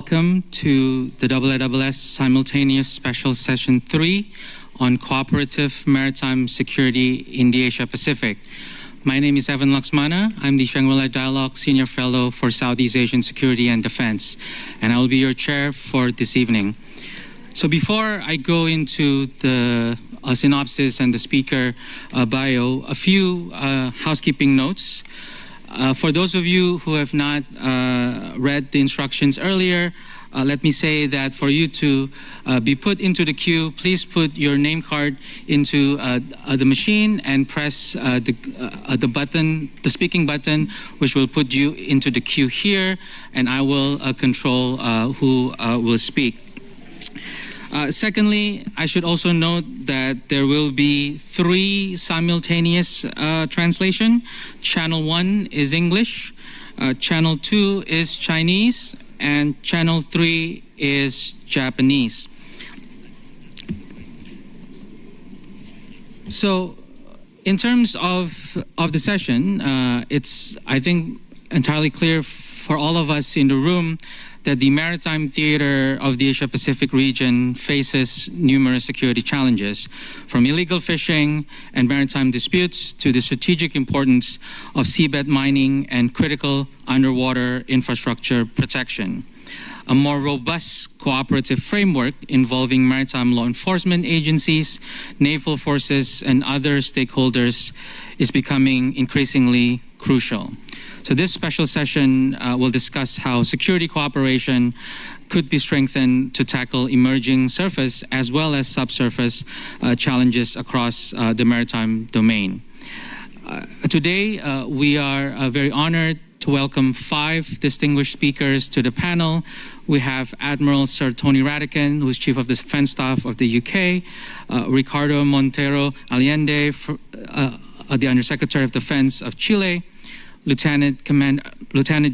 welcome to the IISS Simultaneous Special Session 3 on Cooperative Maritime Security in the Asia-Pacific. My name is Evan Laxmana. I'm the Shangri-La Dialogue Senior Fellow for Southeast Asian Security and Defense, and I will be your chair for this evening. So before I go into the synopsis and the speaker bio, a few housekeeping notes. For those of you who have not read the instructions earlier, let me say that for you to be put into the queue, please put your name card into the machine and press the button, the speaking button, which will put you into the queue here, and I will control who will speak. Secondly, I should also note that there will be 3 simultaneous translation. Channel 1 is English, Channel 2 is Chinese, and Channel 3 is Japanese. So, in terms of the session, it's, I think, entirely clear for all of us in the room that the maritime theater of the Asia-Pacific region faces numerous security challenges, from illegal fishing and maritime disputes to the strategic importance of seabed mining and critical underwater infrastructure protection. A more robust cooperative framework involving maritime law enforcement agencies, naval forces, and other stakeholders is becoming increasingly crucial. So this special session will discuss how security cooperation could be strengthened to tackle emerging surface as well as subsurface challenges across the maritime domain. Today, we are very honored to welcome 5 distinguished speakers to the panel. We have Admiral Sir Tony Ratican, who's Chief of the Defense Staff of the UK, Ricardo Montero Allende, the Undersecretary of Defense of Chile, Lieutenant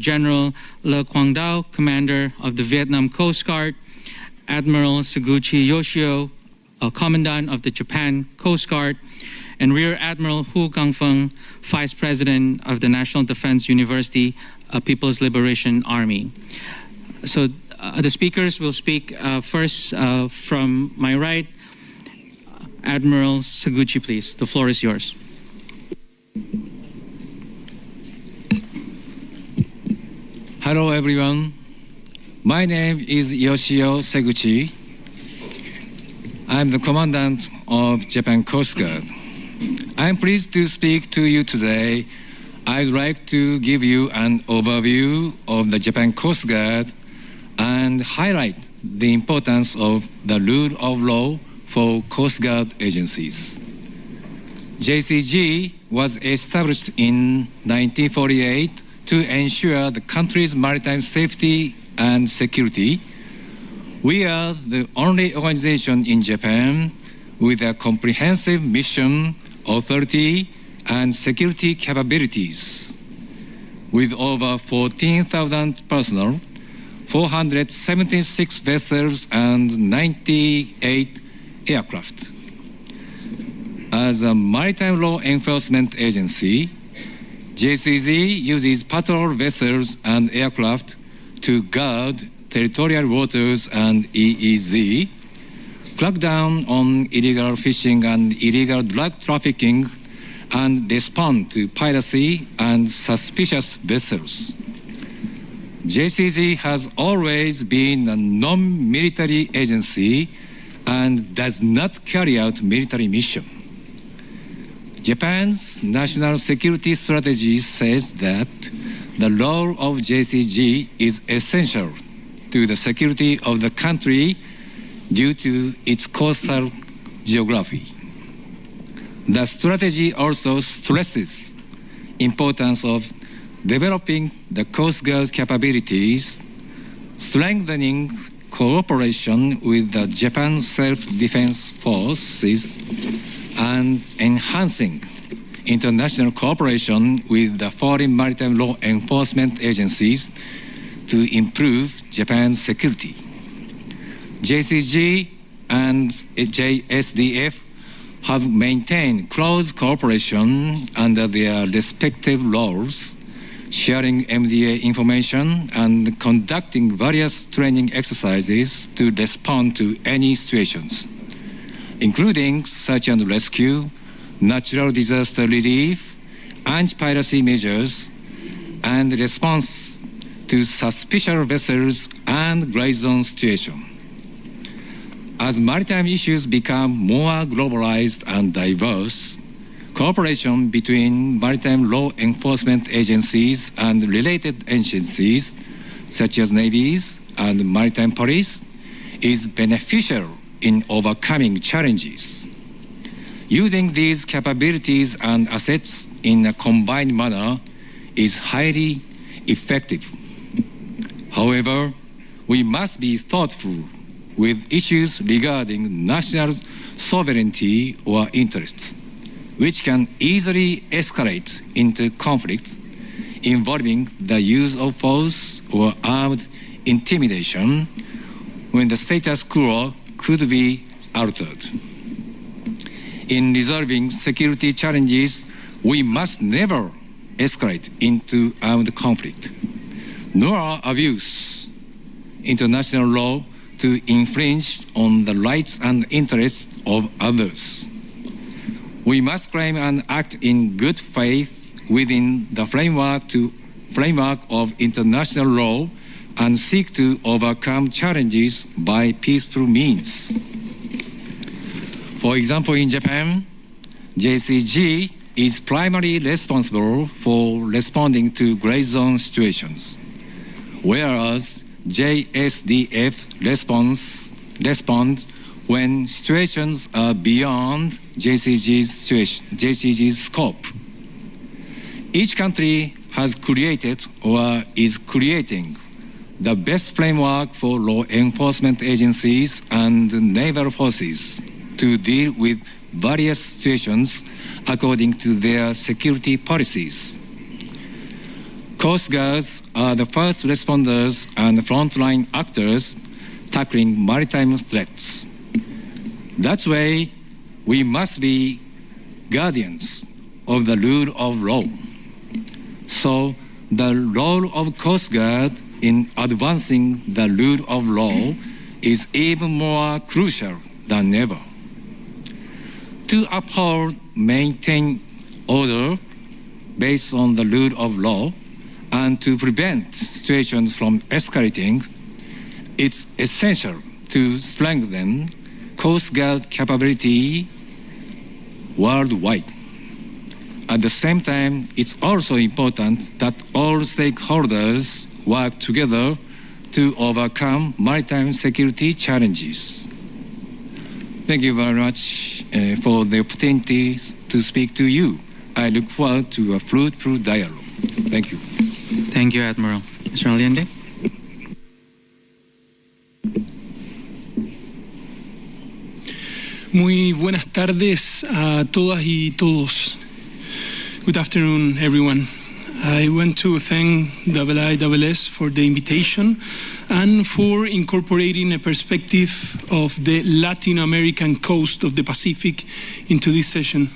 General Le Quang Dao, Commander of the Vietnam Coast Guard, Admiral Suguchi Yoshio, Commandant of the Japan Coast Guard, and Rear Admiral Hu Gangfeng, Vice President of the National Defense University People's Liberation Army. So the speakers will speak first from my right. Admiral Suguchi, please. The floor is yours. Hello everyone, my name is Yoshio Seguchi. I'm the Commandant of Japan Coast Guard. I'm pleased to speak to you today. I'd like to give you an overview of the Japan Coast Guard and highlight the importance of the rule of law for Coast Guard agencies. JCG was established in 1948 to ensure the country's maritime safety and security. We are the only organization in Japan with a comprehensive mission, authority, and security capabilities. With over 14,000 personnel, 476 vessels, and 98 aircraft. As a maritime law enforcement agency, JCG uses patrol vessels and aircraft to guard territorial waters and EEZ, crack down on illegal fishing and illegal drug trafficking, and respond to piracy and suspicious vessels. JCG has always been a non-military agency and does not carry out military mission. Japan's national security strategy says that the role of JCG is essential to the security of the country due to its coastal geography. The strategy also stresses importance of developing the Coast Guard capabilities, strengthening cooperation with the Japan Self-Defense Forces, and enhancing international cooperation with the foreign maritime law enforcement agencies to improve Japan's security. JCG and JSDF have maintained close cooperation under their respective roles sharing MDA information, and conducting various training exercises to respond to any situations, including search and rescue, natural disaster relief, anti-piracy measures, and response to suspicious vessels and gray zone situations. As maritime issues become more globalized and diverse, cooperation between maritime law enforcement agencies and related agencies, such as navies and maritime police, is beneficial in overcoming challenges. Using these capabilities and assets in a combined manner is highly effective. However, we must be thoughtful with issues regarding national sovereignty or interests, which can easily escalate into conflicts involving the use of force or armed intimidation when the status quo could be altered. In resolving security challenges, we must never escalate into armed conflict, nor abuse international law to infringe on the rights and interests of others. We must claim and act in good faith within the framework of international law and seek to overcome challenges by peaceful means. For example, in Japan, JCG is primarily responsible for responding to gray zone situations, whereas JSDF responds when situations are beyond JCG's scope. Each country has created or is creating the best framework for law enforcement agencies and naval forces to deal with various situations according to their security policies. Coast Guards are the first responders and frontline actors tackling maritime threats. That's why we must be guardians of the rule of law. So the role of Coast Guard in advancing the rule of law is even more crucial than ever. To uphold, maintain order based on the rule of law, and to prevent situations from escalating, it's essential to strengthen Coast Guard capability worldwide. At the same time, it's also important that all stakeholders work together to overcome maritime security challenges. Thank you very much for the opportunity to speak to you. I look forward to a fruitful dialogue. Thank you. Thank you, Admiral. Mr. Allende? Muy buenas tardes a todas y todos. Good afternoon, everyone. I want to thank IISS for the invitation and for incorporating a perspective of the Latin American coast of the Pacific into this session.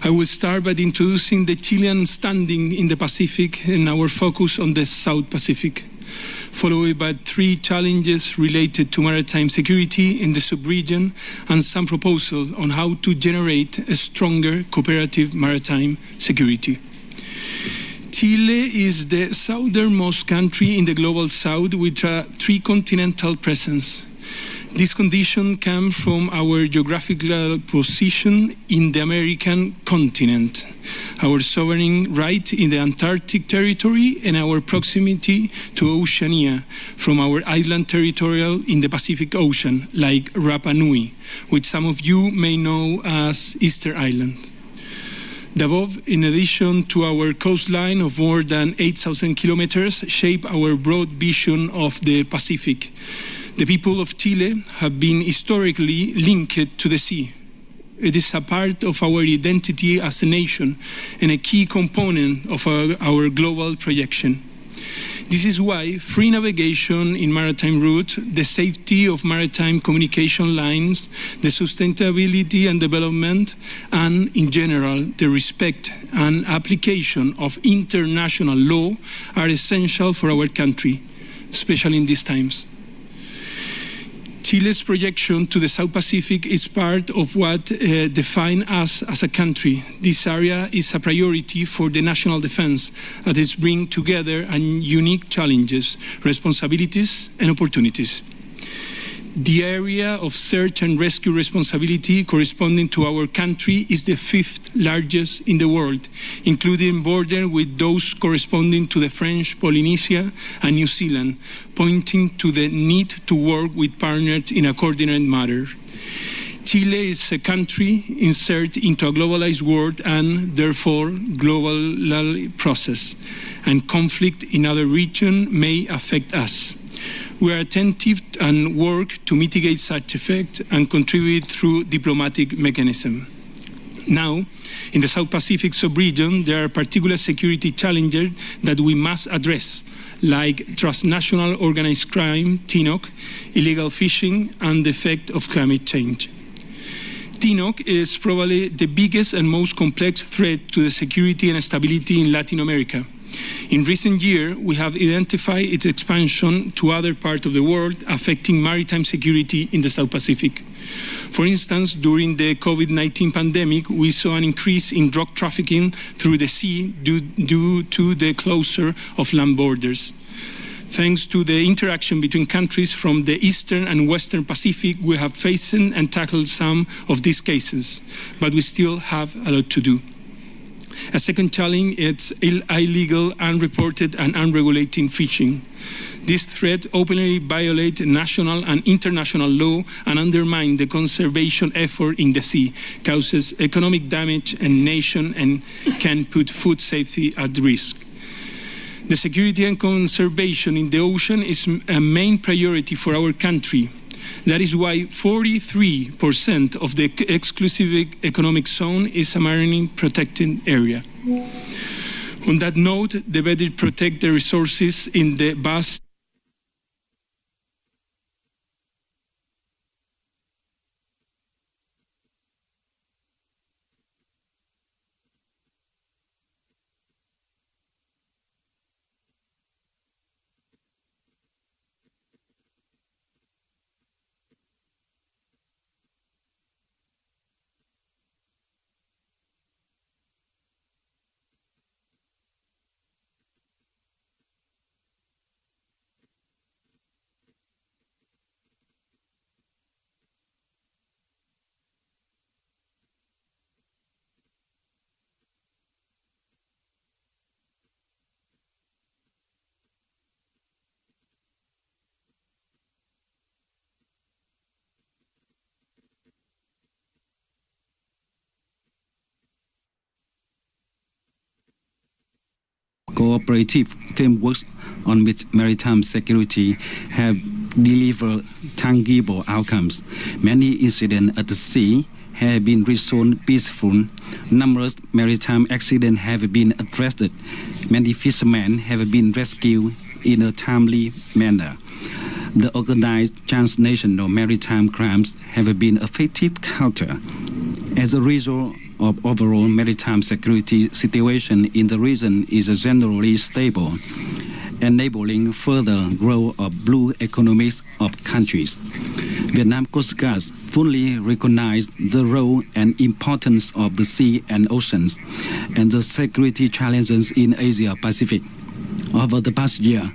I will start by introducing the Chilean standing in the Pacific and our focus on the South Pacific, followed by 3 challenges related to maritime security in the sub-region and some proposals on how to generate a stronger cooperative maritime security. Chile is the southernmost country in the global south with a 3-continental presence. This condition comes from our geographical position in the American continent, our sovereign right in the Antarctic territory, and our proximity to Oceania from our island territorial in the Pacific Ocean, like Rapa Nui, which some of you may know as Easter Island. The above, in addition to our coastline of more than 8,000 kilometers, shape our broad vision of the Pacific. The people of Chile have been historically linked to the sea. It is a part of our identity as a nation and a key component of our global projection. This is why free navigation in maritime routes, the safety of maritime communication lines, the sustainability and development, and in general, the respect and application of international law are essential for our country, especially in these times. Chile's projection to the South Pacific is part of what defines us as a country. This area is a priority for the national defense, as it brings together unique challenges, responsibilities, and opportunities. The area of search and rescue responsibility corresponding to our country is the 5th largest in the world, including border with those corresponding to the French Polynesia and New Zealand, pointing to the need to work with partners in a coordinated manner. Chile is a country inserted into a globalized world and therefore global process, and conflict in other regions may affect us. We are attentive and work to mitigate such effects and contribute through diplomatic mechanisms. Now, in the South Pacific sub-region, there are particular security challenges that we must address, like transnational organized crime, TNOC, illegal fishing, and the effect of climate change. TNOC is probably the biggest and most complex threat to the security and stability in Latin America. In recent years, we have identified its expansion to other parts of the world, affecting maritime security in the South Pacific. For instance, during the COVID-19 pandemic, we saw an increase in drug trafficking through the sea due to the closure of land borders. Thanks to the interaction between countries from the Eastern and Western Pacific, we have faced and tackled some of these cases, but we still have a lot to do. A second challenge is illegal, unreported, and unregulated fishing. This threat openly violates national and international law and undermines the conservation effort in the sea, causes economic damage and nation, and can put food safety at risk. The security and conservation in the ocean is a main priority for our country. That is why 43% of the exclusive economic zone is a marine protected area. On that note, the better protect the resources in the vast cooperative frameworks on which maritime security have delivered tangible outcomes. Many incidents at the sea have been resolved peacefully. Numerous maritime accidents have been addressed. Many fishermen have been rescued in a timely manner. The organized transnational maritime crimes have been effective counter. As a result of overall maritime security situation in the region is generally stable, enabling further growth of blue economies of countries. Vietnam Coast Guard fully recognizes the role and importance of the sea and oceans and the security challenges in Asia Pacific. Over the past year,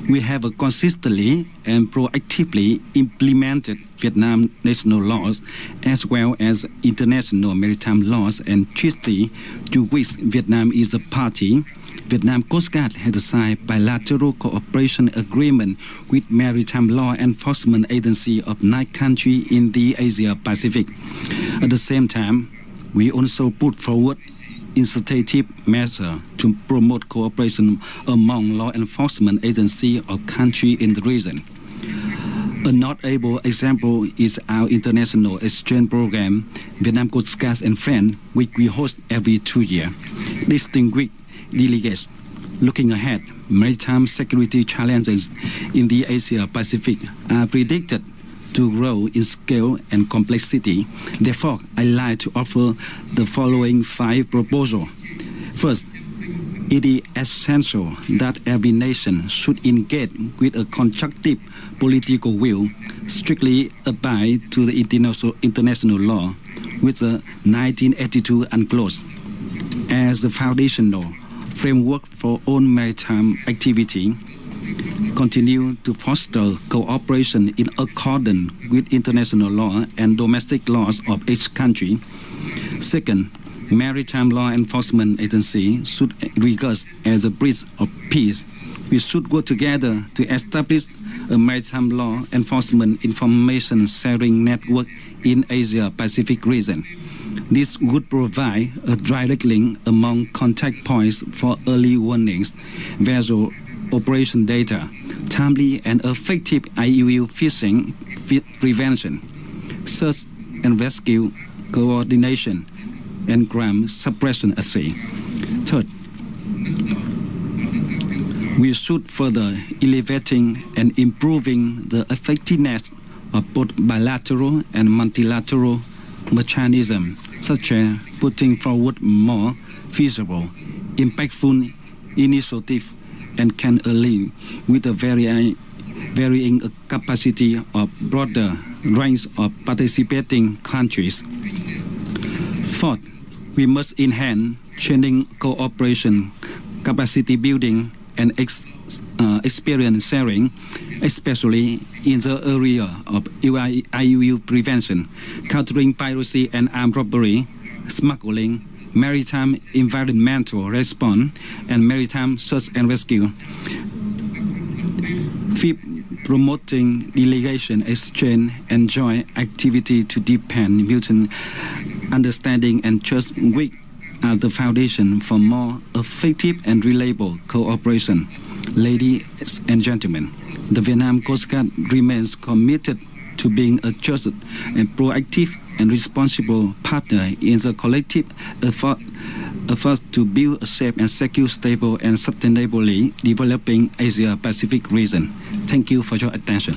we have consistently and proactively implemented Vietnam national laws as well as international maritime laws and treaties to which Vietnam is a party. Vietnam Coast Guard has signed bilateral cooperation agreement with maritime law enforcement agencies of 9 countries in the Asia Pacific. At the same time, we also put forward initiative measures to promote cooperation among law enforcement agencies of countries in the region. A notable example is our international exchange program, Vietnam Coast Guard and Friends, which we host every 2 years. Distinguished delegates, looking ahead, maritime security challenges in the Asia-Pacific are predicted to grow in scale and complexity. Therefore, I'd like to offer the following 5 proposals. First, it is essential that every nation should engage with a constructive political will, strictly abide to the international law, with the 1982 UNCLOS as the foundational framework for all maritime activity, continue to foster cooperation in accordance with international law and domestic laws of each country. Second, maritime law enforcement agency should regard as a bridge of peace. We should work together to establish a maritime law enforcement information sharing network in Asia-Pacific region. This would provide a direct link among contact points for early warnings, vessel operation data, timely and effective IUU fishing prevention, search and rescue coordination, and crime suppression assay. Third, we should further elevating and improving the effectiveness of both bilateral and multilateral mechanisms, such as putting forward more feasible, impactful initiatives and can align with the varying capacity of broader range of participating countries. Fourth, we must enhance training, cooperation, capacity building, and experience sharing, especially in the area of IUU prevention, countering piracy and armed robbery, smuggling, maritime environmental response, and maritime search and rescue. Fifth, promoting delegation exchange and joint activity to deepen mutual understanding and trust, which are the foundation for more effective and reliable cooperation. Ladies and gentlemen, the Vietnam Coast Guard remains committed to being a trusted and proactive and responsible partner in the collective effort to build a safe and secure, stable and sustainably developing Asia-Pacific region. Thank you for your attention.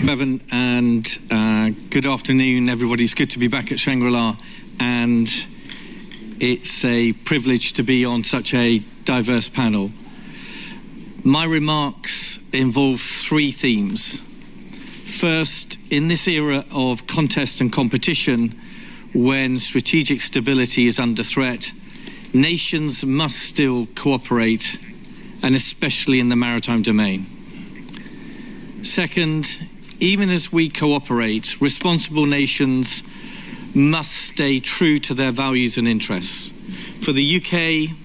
Bevan, and good afternoon, everybody. It's good to be back at Shangri-La, and it's a privilege to be on such a diverse panel. My remarks involve 3 themes. First, in this era of contest and competition, when strategic stability is under threat, nations must still cooperate, and especially in the maritime domain. Second, even as we cooperate, responsible nations must stay true to their values and interests. For the UK,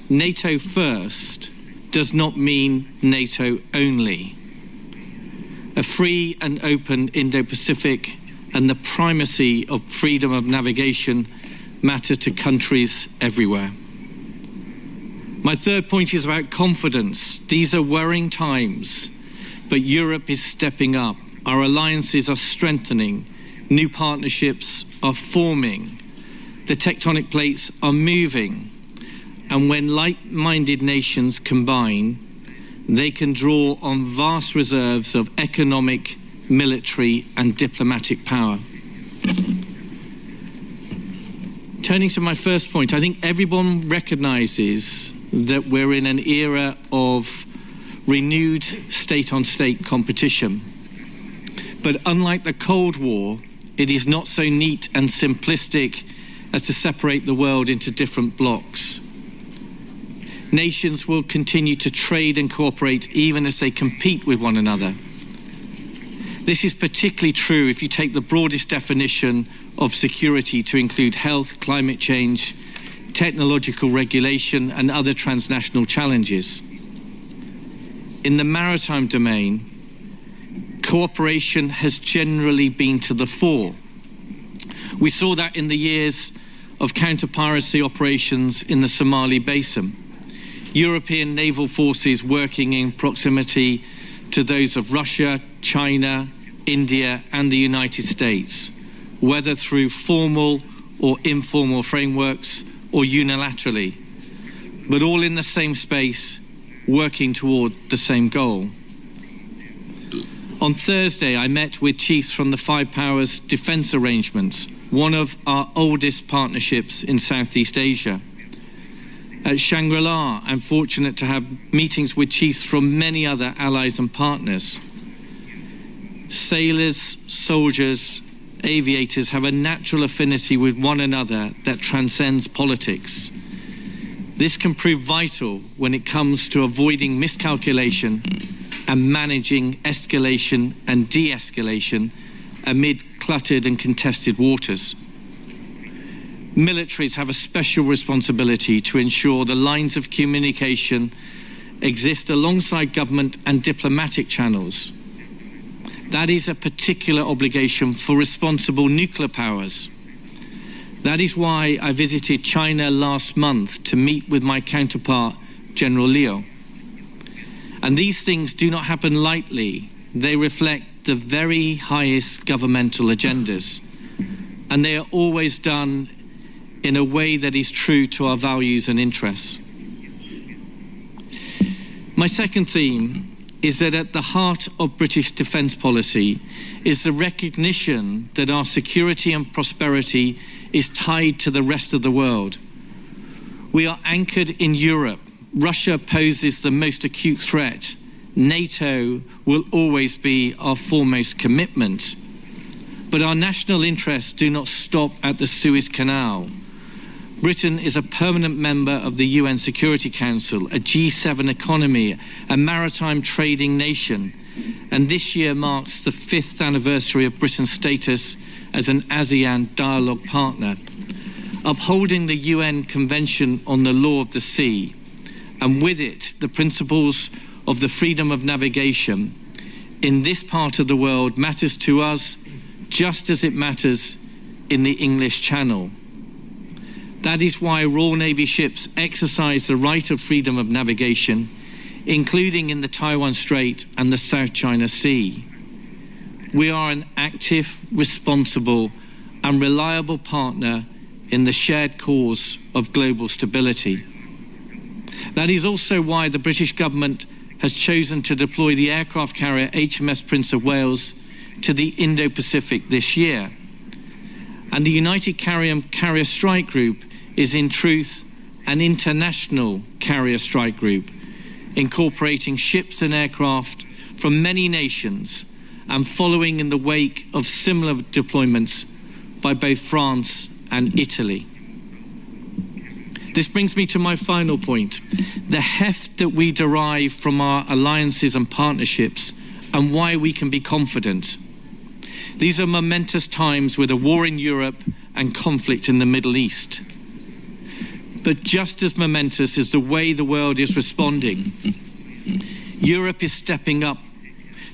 NATO first does not mean NATO only. A free and open Indo-Pacific and the primacy of freedom of navigation matter to countries everywhere. My third point is about confidence. These are worrying times, but Europe is stepping up. Our alliances are strengthening. New partnerships are forming. The tectonic plates are moving. And when like-minded nations combine, they can draw on vast reserves of economic, military, and diplomatic power. Turning to my first point, I think everyone recognizes that we're in an era of renewed state-on-state competition. But unlike the Cold War, it is not so neat and simplistic as to separate the world into different blocks. Nations will continue to trade and cooperate even as they compete with one another. This is particularly true if you take the broadest definition of security to include health, climate change, technological regulation, and other transnational challenges. In the maritime domain, cooperation has generally been to the fore. We saw that in the years of counter-piracy operations in the Somali Basin. European naval forces working in proximity to those of Russia, China, India, and the United States, whether through formal or informal frameworks or unilaterally, but all in the same space, working toward the same goal. On Thursday, I met with chiefs from the Five Powers Defence Arrangements, one of our oldest partnerships in Southeast Asia. At Shangri-La, I'm fortunate to have meetings with chiefs from many other allies and partners. Sailors, soldiers, aviators have a natural affinity with one another that transcends politics. This can prove vital when it comes to avoiding miscalculation and managing escalation and de-escalation amid cluttered and contested waters. Militaries have a special responsibility to ensure the lines of communication exist alongside government and diplomatic channels. That is a particular obligation for responsible nuclear powers. That is why I visited China last month to meet with my counterpart, General Liu. And these things do not happen lightly. They reflect the very highest governmental agendas. And they are always done in a way that is true to our values and interests. My second theme is that at the heart of British defence policy is the recognition that our security and prosperity is tied to the rest of the world. We are anchored in Europe. Russia poses the most acute threat. NATO will always be our foremost commitment. But our national interests do not stop at the Suez Canal. Britain is a permanent member of the UN Security Council, a G7 economy, a maritime trading nation, and this year marks the 5th anniversary of Britain's status as an ASEAN dialogue partner. Upholding the UN Convention on the Law of the Sea, and with it the principles of the freedom of navigation in this part of the world matters to us just as it matters in the English Channel. That is why Royal Navy ships exercise the right of freedom of navigation, including in the Taiwan Strait and the South China Sea. We are an active, responsible, and reliable partner in the shared cause of global stability. That is also why the British government has chosen to deploy the aircraft carrier HMS Prince of Wales to the Indo-Pacific this year. And the United Carrier Strike Group is in truth an international carrier strike group, incorporating ships and aircraft from many nations and following in the wake of similar deployments by both France and Italy. This brings me to my final point, the heft that we derive from our alliances and partnerships and why we can be confident. These are momentous times with a war in Europe and conflict in the Middle East. But just as momentous is the way the world is responding. Europe is stepping up.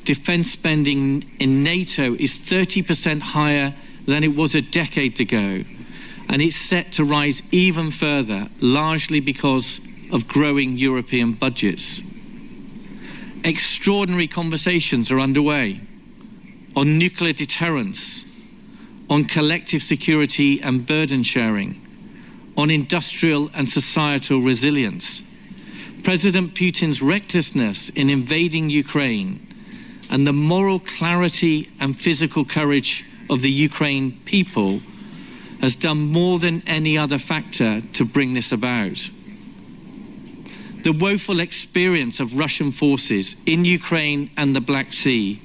Defence spending in NATO is 30% higher than it was a decade ago, and it's set to rise even further, largely because of growing European budgets. Extraordinary conversations are underway on nuclear deterrence, on collective security and burden sharing, on industrial and societal resilience. President Putin's recklessness in invading Ukraine and the moral clarity and physical courage of the Ukraine people has done more than any other factor to bring this about. The woeful experience of Russian forces in Ukraine and the Black Sea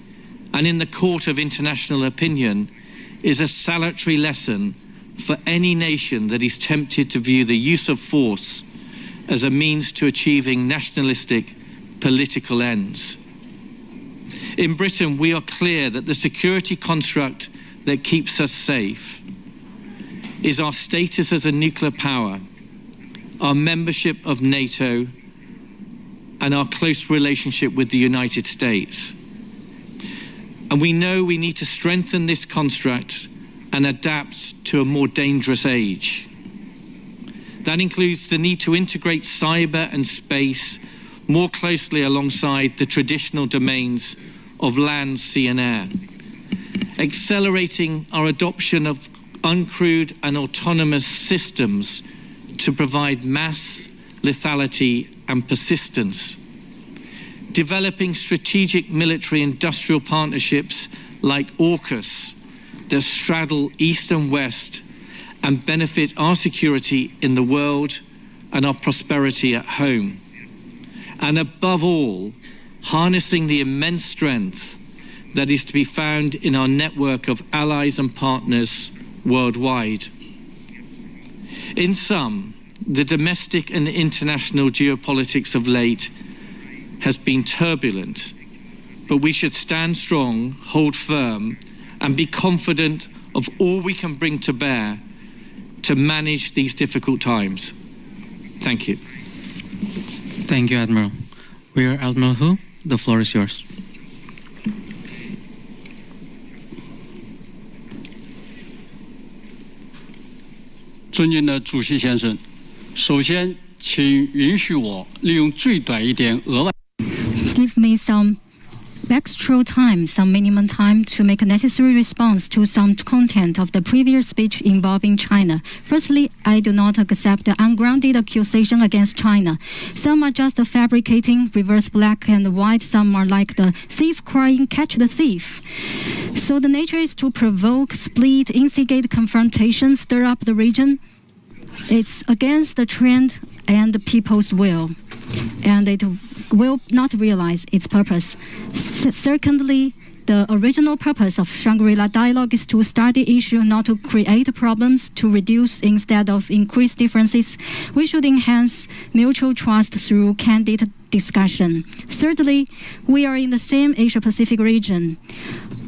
and in the court of international opinion is a salutary lesson for any nation that is tempted to view the use of force as a means to achieving nationalistic political ends. In Britain, we are clear that the security construct that keeps us safe is our status as a nuclear power, our membership of NATO, and our close relationship with the United States. And we know we need to strengthen this construct and adapt to a more dangerous age. That includes the need to integrate cyber and space more closely alongside the traditional domains of land, sea and air, accelerating our adoption of uncrewed and autonomous systems to provide mass, lethality and persistence, developing strategic military-industrial partnerships like AUKUS that straddle East and West and benefit our security in the world and our prosperity at home. And above all, harnessing the immense strength that is to be found in our network of allies and partners worldwide. In sum, the domestic and international geopolitics of late has been turbulent, but we should stand strong, hold firm, and be confident of all we can bring to bear to manage these difficult times. Thank you. Thank you, Admiral. Rear Admiral Hu, the floor is yours.尊敬的主席先生，首先，请允许我利用最短一点额外。Give me some extra time, some minimum time to make a necessary response to some content of the previous speech involving China. Firstly, I do not accept the ungrounded accusation against China. Some are just fabricating, reverse black and white. Some are like the thief crying, catch the thief. So the nature is to provoke, split, instigate confrontation, stir up the region. It's against the trend and the people's will, and it will not realize its purpose. Secondly, the original purpose of Shangri-La dialogue is to start the issue, not to create problems, to reduce instead of increase differences. We should enhance mutual trust through candid discussion. Thirdly, we are in the same Asia-Pacific region.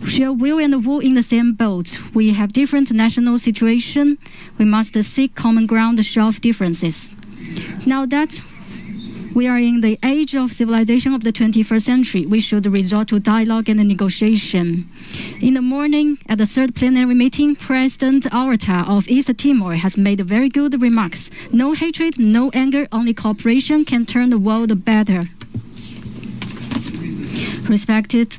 Share will and wool in the same boat. We have different national situation. We must seek common ground to solve differences. Now that we are in the age of civilization of the 21st century, we should resort to dialogue and negotiation. In the morning, at the third plenary meeting, President Orta of East Timor has made very good remarks. No hatred, no anger, only cooperation can turn the world better. Respected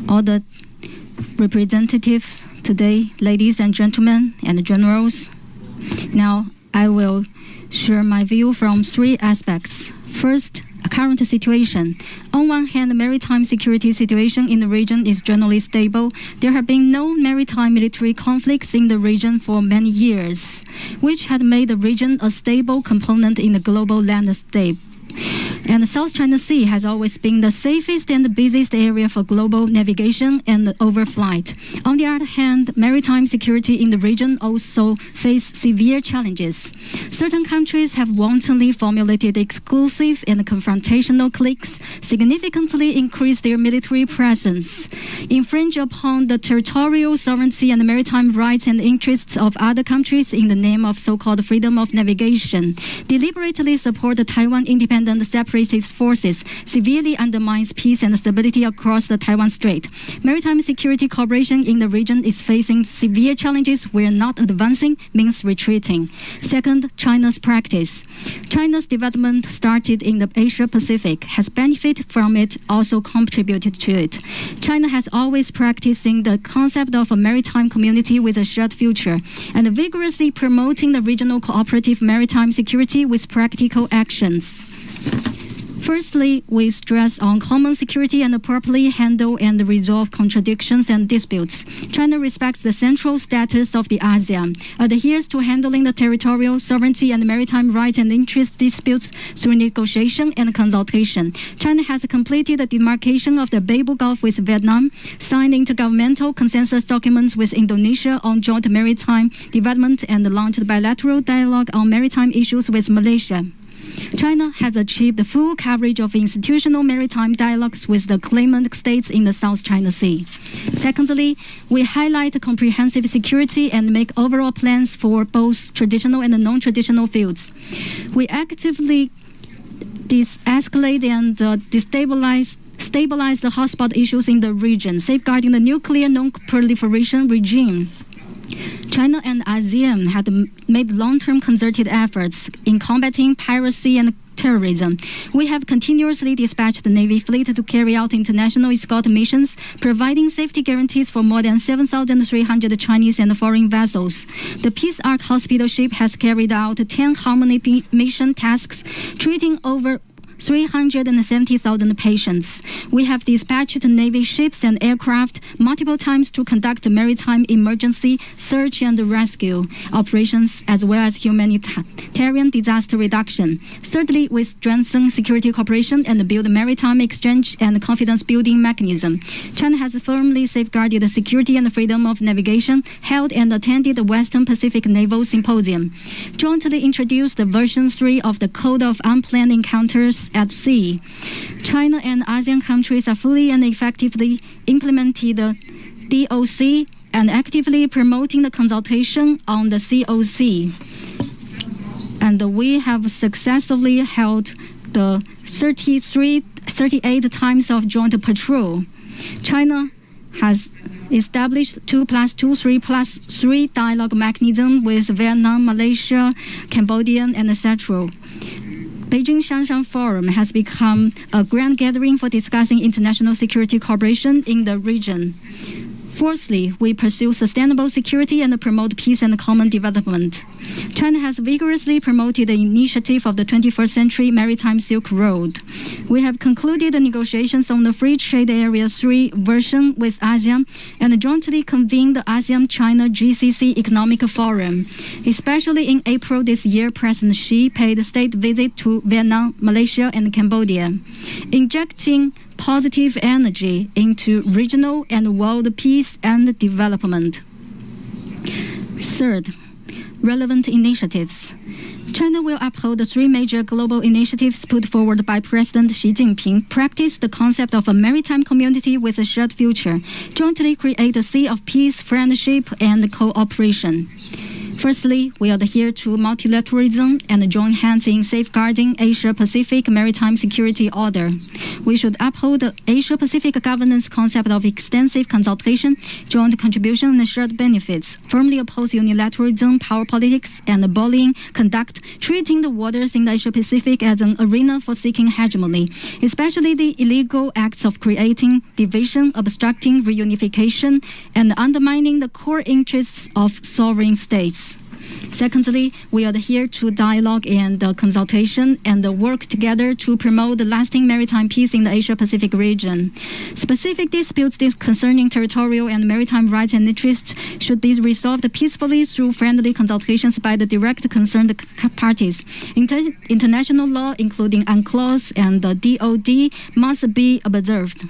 all the representatives today, ladies and gentlemen and generals. Now, I will share my view from three aspects. First, a current situation. On one hand, the maritime security situation in the region is generally stable. There have been no maritime military conflicts in the region for many years, which had made the region a stable component in the global landscape. And the South China Sea has always been the safest and the busiest area for global navigation and overflight. On the other hand, maritime security in the region also face severe challenges. Certain countries have wantonly formulated exclusive and confrontational cliques, significantly increased their military presence, infringe upon the territorial sovereignty and maritime rights and interests of other countries in the name of so-called freedom of navigation, deliberately support the Taiwan independent separatist forces, severely undermines peace and stability across the Taiwan Strait. Maritime security cooperation in the region is facing severe challenges where not advancing means retreating. Second, China's practice. China's development started in the Asia-Pacific, has benefited from it, also contributed to it. China has always practicing the concept of a maritime community with a shared future and vigorously promoting the regional cooperative maritime security with practical actions. Firstly, we stress on common security and properly handle and resolve contradictions and disputes. China respects the central status of the ASEAN, adheres to handling the territorial sovereignty and maritime rights and interest disputes through negotiation and consultation. China has completed the demarcation of the Babel Gulf with Vietnam, signed intergovernmental consensus documents with Indonesia on joint maritime development, and launched bilateral dialogue on maritime issues with Malaysia. China has achieved full coverage of institutional maritime dialogues with the claimant states in the South China Sea. Secondly, we highlight comprehensive security and make overall plans for both traditional and non-traditional fields. We actively de-escalate and stabilize the hotspot issues in the region, safeguarding the nuclear non-proliferation regime. China and ASEAN had made long-term concerted efforts in combating piracy and terrorism. We have continuously dispatched the Navy fleet to carry out international escort missions, providing safety guarantees for more than 7,300 Chinese and foreign vessels. The Peace Ark Hospital ship has carried out 10 harmony mission tasks, treating over 370,000 patients. We have dispatched Navy ships and aircraft multiple times to conduct maritime emergency search and rescue operations, as well as humanitarian disaster reduction. Thirdly, we strengthen security cooperation and build maritime exchange and confidence-building mechanism. China has firmly safeguarded the security and freedom of navigation, held and attended the Western Pacific Naval Symposium, jointly introduced the version 3 of the Code of Unplanned Encounters at Sea. China and ASEAN countries are fully and effectively implementing the DOC and actively promoting the consultation on the COC. And we have successfully held the 38 times of joint patrol. China has established 2+2, 3+3 dialogue mechanism with Vietnam, Malaysia, Cambodia, and etc. Beijing Shanshan Forum has become a grand gathering for discussing international security cooperation in the region. Fourthly, we pursue sustainable security and promote peace and common development. China has vigorously promoted the initiative of the 21st Century Maritime Silk Road. We have concluded the negotiations on the Free Trade Area 3 version with ASEAN and jointly convened the ASEAN-China GCC Economic Forum. Especially in April this year, President Xi paid a state visit to Vietnam, Malaysia, and Cambodia, injecting positive energy into regional and world peace and development. Third, relevant initiatives. China will uphold the 3 major global initiatives put forward by President Xi Jinping, practice the concept of a maritime community with a shared future, jointly create a sea of peace, friendship, and cooperation. Firstly, we adhere to multilateralism and join hands in safeguarding Asia-Pacific maritime security order. We should uphold the Asia-Pacific governance concept of extensive consultation, joint contribution, and shared benefits, firmly oppose unilateralism, power politics, and bullying conduct, treating the waters in the Asia-Pacific as an arena for seeking hegemony, especially the illegal acts of creating division, obstructing reunification, and undermining the core interests of sovereign states. Secondly, we adhere to dialogue and consultation and work together to promote lasting maritime peace in the Asia-Pacific region. Specific disputes concerning territorial and maritime rights and interests should be resolved peacefully through friendly consultations by the direct concerned parties. International law, including UNCLOS and the DOD, must be observed.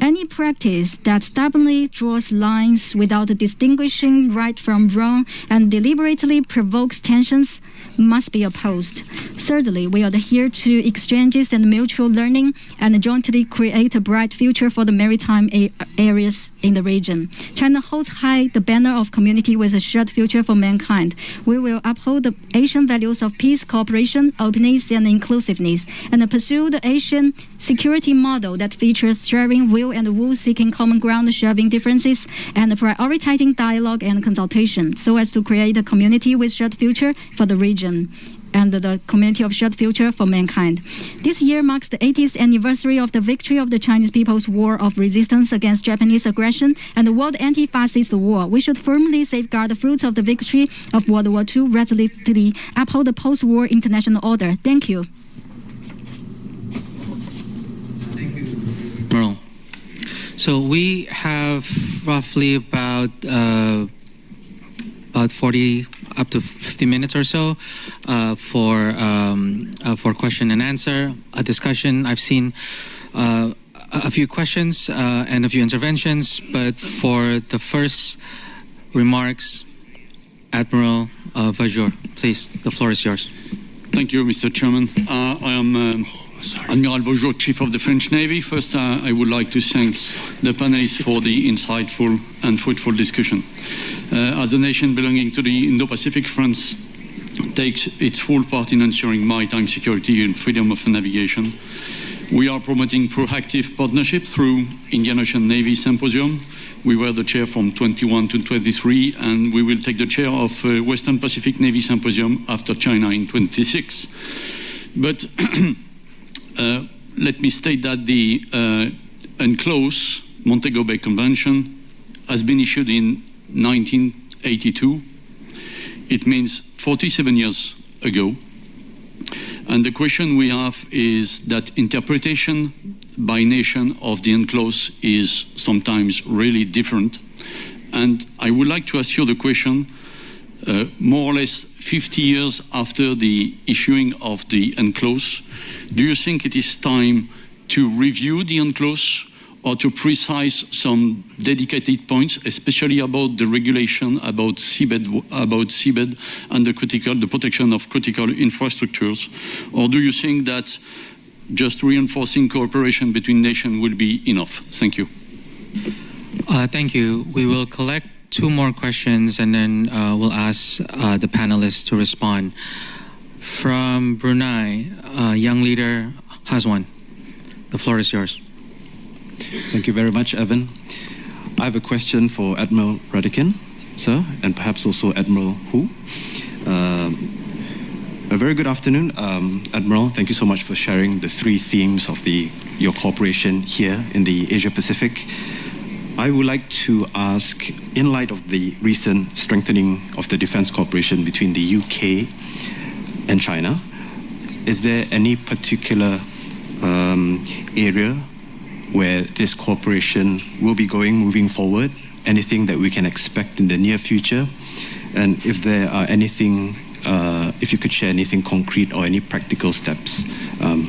Any practice that stubbornly draws lines without distinguishing right from wrong and deliberately provokes tensions must be opposed. Thirdly, we adhere to exchanges and mutual learning and jointly create a bright future for the maritime areas in the region. China holds high the banner of community with a shared future for mankind. We will uphold the Asian values of peace, cooperation, openness, and inclusiveness, and pursue the Asian security model that features sharing will and will, seeking common ground, shelving differences, and prioritizing dialogue and consultation, so as to create a community with shared future for the region and the community of shared future for mankind. This year marks the 80th anniversary of the victory of the Chinese People's War of Resistance against Japanese aggression and the World Anti-Fascist War. We should firmly safeguard the fruits of the victory of World War II, resolutely uphold the post-war international order. Thank you. Merle. So we have roughly about 40 up to 50 minutes or so for question and answer, a discussion. I've seen a few questions and a few interventions, but for the first remarks, Admiral Vajour, please, the floor is yours. Thank you, Mr. Chairman. I am Admiral Vajour, Chief of the French Navy. First, I would like to thank the panelists for the insightful and fruitful discussion. As a nation belonging to the Indo-Pacific, France takes its full part in ensuring maritime security and freedom of navigation. We are promoting proactive partnership through Indian Ocean Navy Symposium. We were the chair from 21 to 23, and we will take the chair of Western Pacific Navy Symposium after China in 26. But let me state that the UNCLOS Montego Bay Convention has been issued in 1982. It means 47 years ago. And the question we have is that interpretation by nation of the UNCLOS is sometimes really different. And I would like to ask you the question, more or less 50 years after the issuing of the UNCLOS, do you think it is time to review the UNCLOS or to precise some dedicated points, especially about the regulation about seabed and the protection of critical infrastructures? Or do you think that just reinforcing cooperation between nations will be enough? Thank you. Thank you. We will collect 2 more questions and then we'll ask the panelists to respond. From Brunei, young leader Hazwan, the floor is yours. Thank you very much, Evan. I have a question for Admiral Radikin, sir, and perhaps also Admiral Hu. A very good afternoon, Admiral. Thank you so much for sharing the 3 themes of your cooperation here in the Asia-Pacific. I would like to ask, in light of the recent strengthening of the defense cooperation between the UK and China, is there any particular area where this cooperation will be going moving forward? Anything that we can expect in the near future? And if there are anything, if you could share anything concrete or any practical steps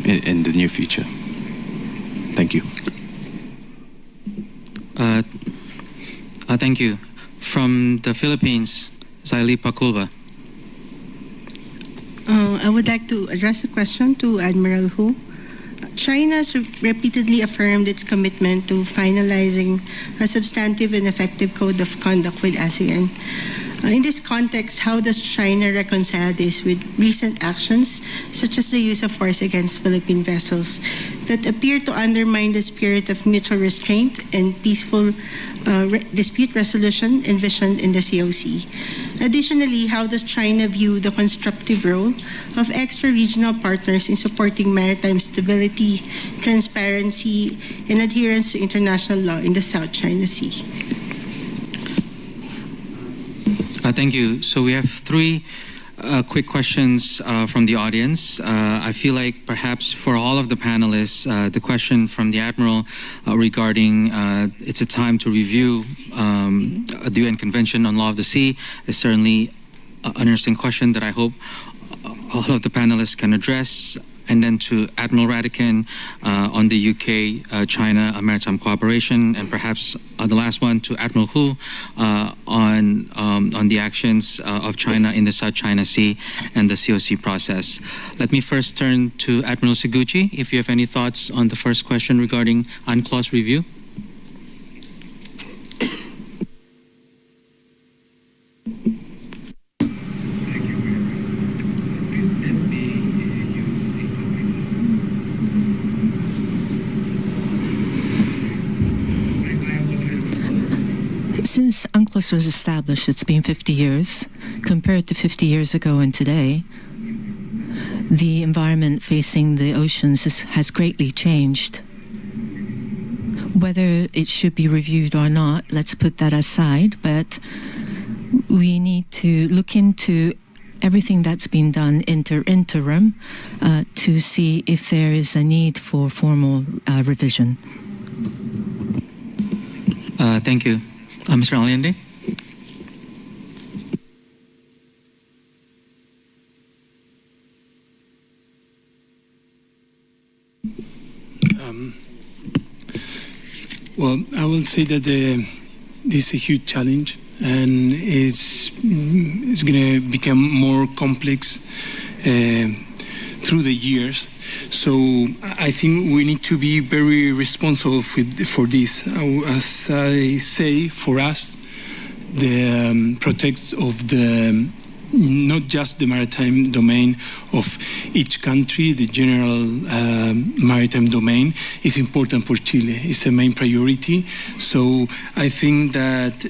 in the near future. Thank you. Thank you. From the Philippines, Zaili Pakulba. I would like to address a question to Admiral Hu. China has repeatedly affirmed its commitment to finalizing a substantive and effective code of conduct with ASEAN. In this context, how does China reconcile this with recent actions, such as the use of force against Philippine vessels, that appear to undermine the spirit of mutual restraint and peaceful dispute resolution envisioned in the COC? Additionally, how does China view the constructive role of extra-regional partners in supporting maritime stability, transparency, and adherence to international law in the South China Sea? Thank you. So we have 3 quick questions from the audience. I feel like perhaps for all of the panelists, the question from the Admiral regarding it's a time to review the UN Convention on Law of the Sea is certainly an interesting question that I hope all of the panelists can address. And then to Admiral Radikin on the UK-China maritime cooperation, and perhaps the last one to Admiral Hu on the actions of China in the South China Sea and the COC process. Let me first turn to Admiral Seguchi, if you have any thoughts on the first question regarding UNCLOS review. Since UNCLOS was established, it's been 50 years. Compared to 50 years ago and today, the environment facing the oceans has greatly changed. Whether it should be reviewed or not, let's put that aside, but we need to look into everything that's been done interim to see if there is a need for formal revision. Thank you. Mr. Allende? Well, I will say that this is a huge challenge, and it's going to become more complex through the years. So I think we need to be very responsible for this. As I say, for us, the protection of the not just the maritime domain of each country, the general maritime domain is important for Chile. It's the main priority. So I think that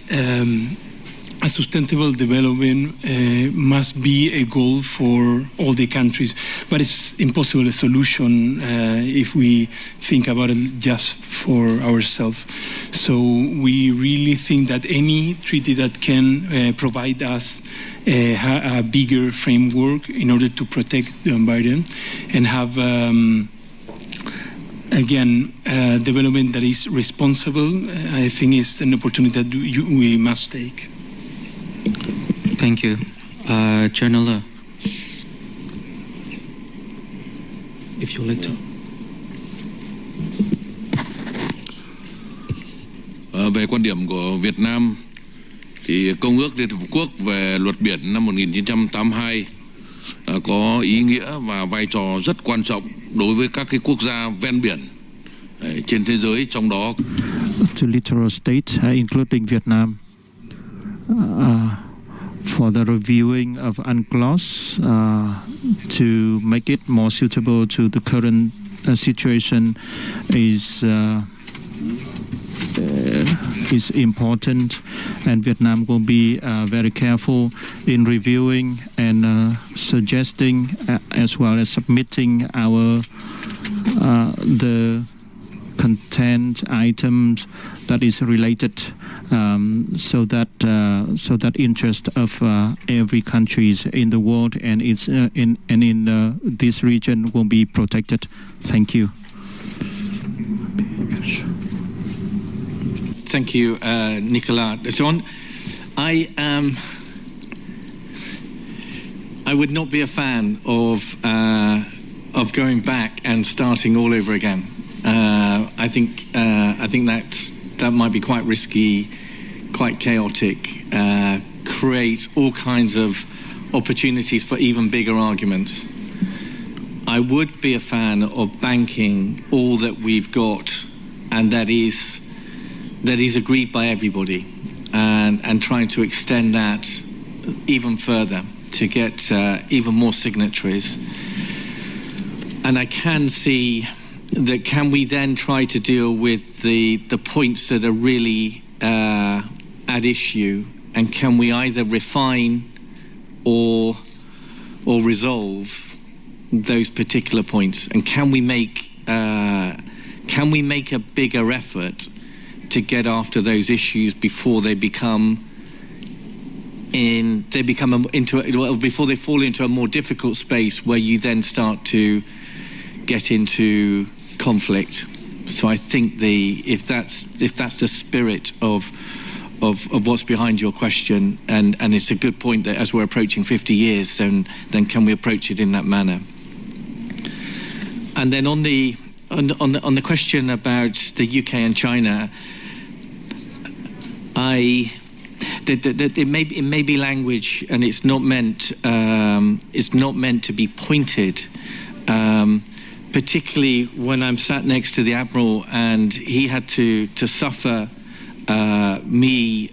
a sustainable development must be a goal for all the countries, but it's impossible a solution if we think about it just for ourselves. So we really think that any treaty that can provide us a bigger framework in order to protect the environment and have again, development that is responsible, I think is an opportunity that we must take. Thank you. Chair Nulla, if you would like to. Về quan điểm của Việt Nam, thì Công ước Liên Hợp Quốc về luật biển năm 1982 có ý nghĩa và vai trò rất quan trọng đối với các cái quốc gia ven biển trên thế giới, trong đó to littoral states, including Vietnam, for the reviewing of UNCLOS to make it more suitable to the current situation is important, and Vietnam will be very careful in reviewing and suggesting as well as submitting our the content items that is related, so that interest of every countries in the world and it's in this region will be protected. Thank you. Thank you, Nicolas. So I would not be a fan of going back and starting all over again. I think that might be quite risky, quite chaotic, create all kinds of opportunities for even bigger arguments. I would be a fan of banking all that we've got, and that is agreed by everybody, and trying to extend that even further to get even more signatories. And I can see that, can we then try to deal with the points that are really at issue, and can we either refine or resolve those particular points, and can we make a bigger effort to get after those issues before before they fall into a more difficult space where you then start to get into conflict. So I think if that's the spirit of what's behind your question, and it's a good point that as we're approaching 50 years, then can we approach it in that manner? And then on the question about the UK and China, it may be language, and it's not meant to be pointed. Particularly when I'm sat next to the Admiral and he had to suffer me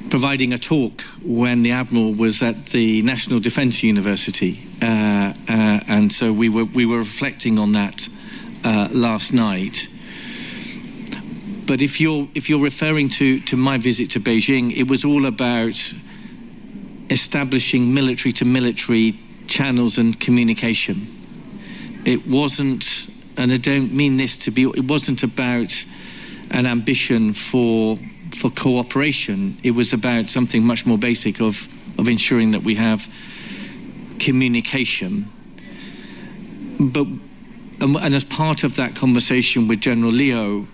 providing a talk when the Admiral was at the National Defence University, and so we were reflecting on that last night. But if you're referring to my visit to Beijing, it was all about establishing military-to-military channels and communication. It wasn't, and I don't mean this to be, it wasn't about an ambition for cooperation. It was about something much more basic of ensuring that we have communication. And as part of that conversation with General Leo,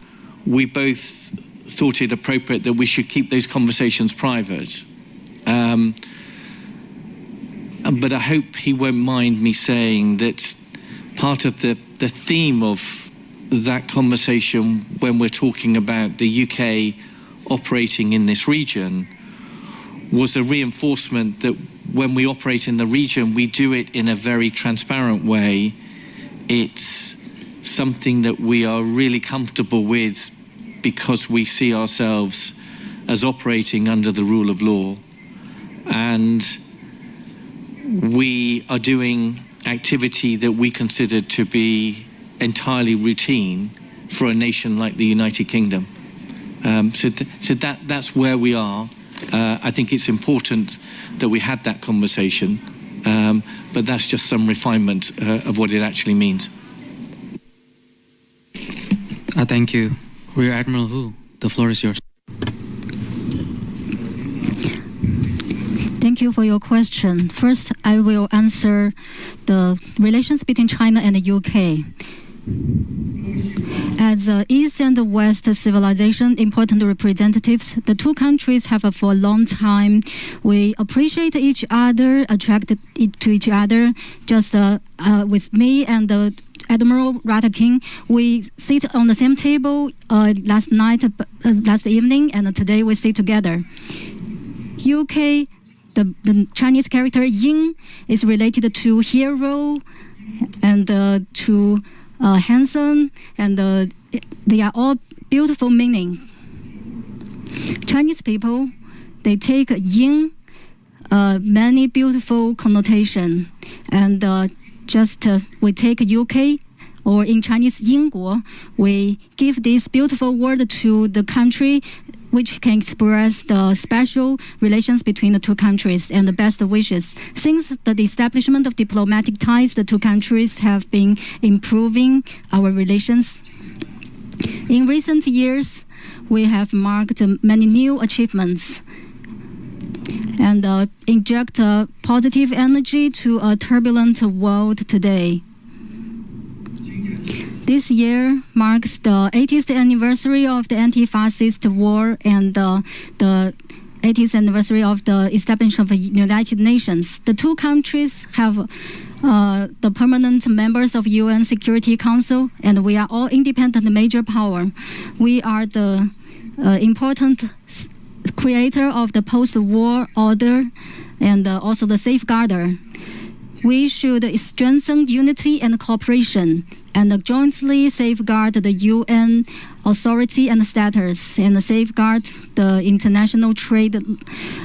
we both thought it appropriate that we should keep those conversations private. But I hope he won't mind me saying that part of the theme of that conversation when we're talking about the UK operating in this region was a reinforcement that when we operate in the region, we do it in a very transparent way. It's something that we are really comfortable with because we see ourselves as operating under the rule of law. and we are doing activity that we consider to be entirely routine for a nation like the United Kingdom. So that's where we are. I think it's important that we had that conversation, but that's just some refinement of what it actually means. Thank you. Rear Admiral Hu, the floor is yours. Thank you for your question. First, I will answer the relations between China and the UK. As East and West civilization important representatives, the two countries have for a long time, we appreciate each other, attracted to each other. Just with me and Admiral Ratakin, we sit on the same table last evening, and today we sit together. UK, the Chinese character Yin is related to hero and to handsome, and they are all beautiful meaning. Chinese people, they take Yin many beautiful connotation, and we take UK, or in Chinese 英国, we give this beautiful word to the country, which can express the special relations between the two countries and the best wishes. Since the establishment of diplomatic ties, the two countries have been improving our relations. In recent years, we have marked many new achievements and inject positive energy to a turbulent world today. This year marks the 80th anniversary of the anti-fascist war and the 80th anniversary of the establishment of the United Nations. The two countries have the permanent members of UN Security Council, and we are all independent major power. We are the important creator of the post-war order and also the safeguarder. We should strengthen unity and cooperation and jointly safeguard the UN authority and status, and safeguard the international trade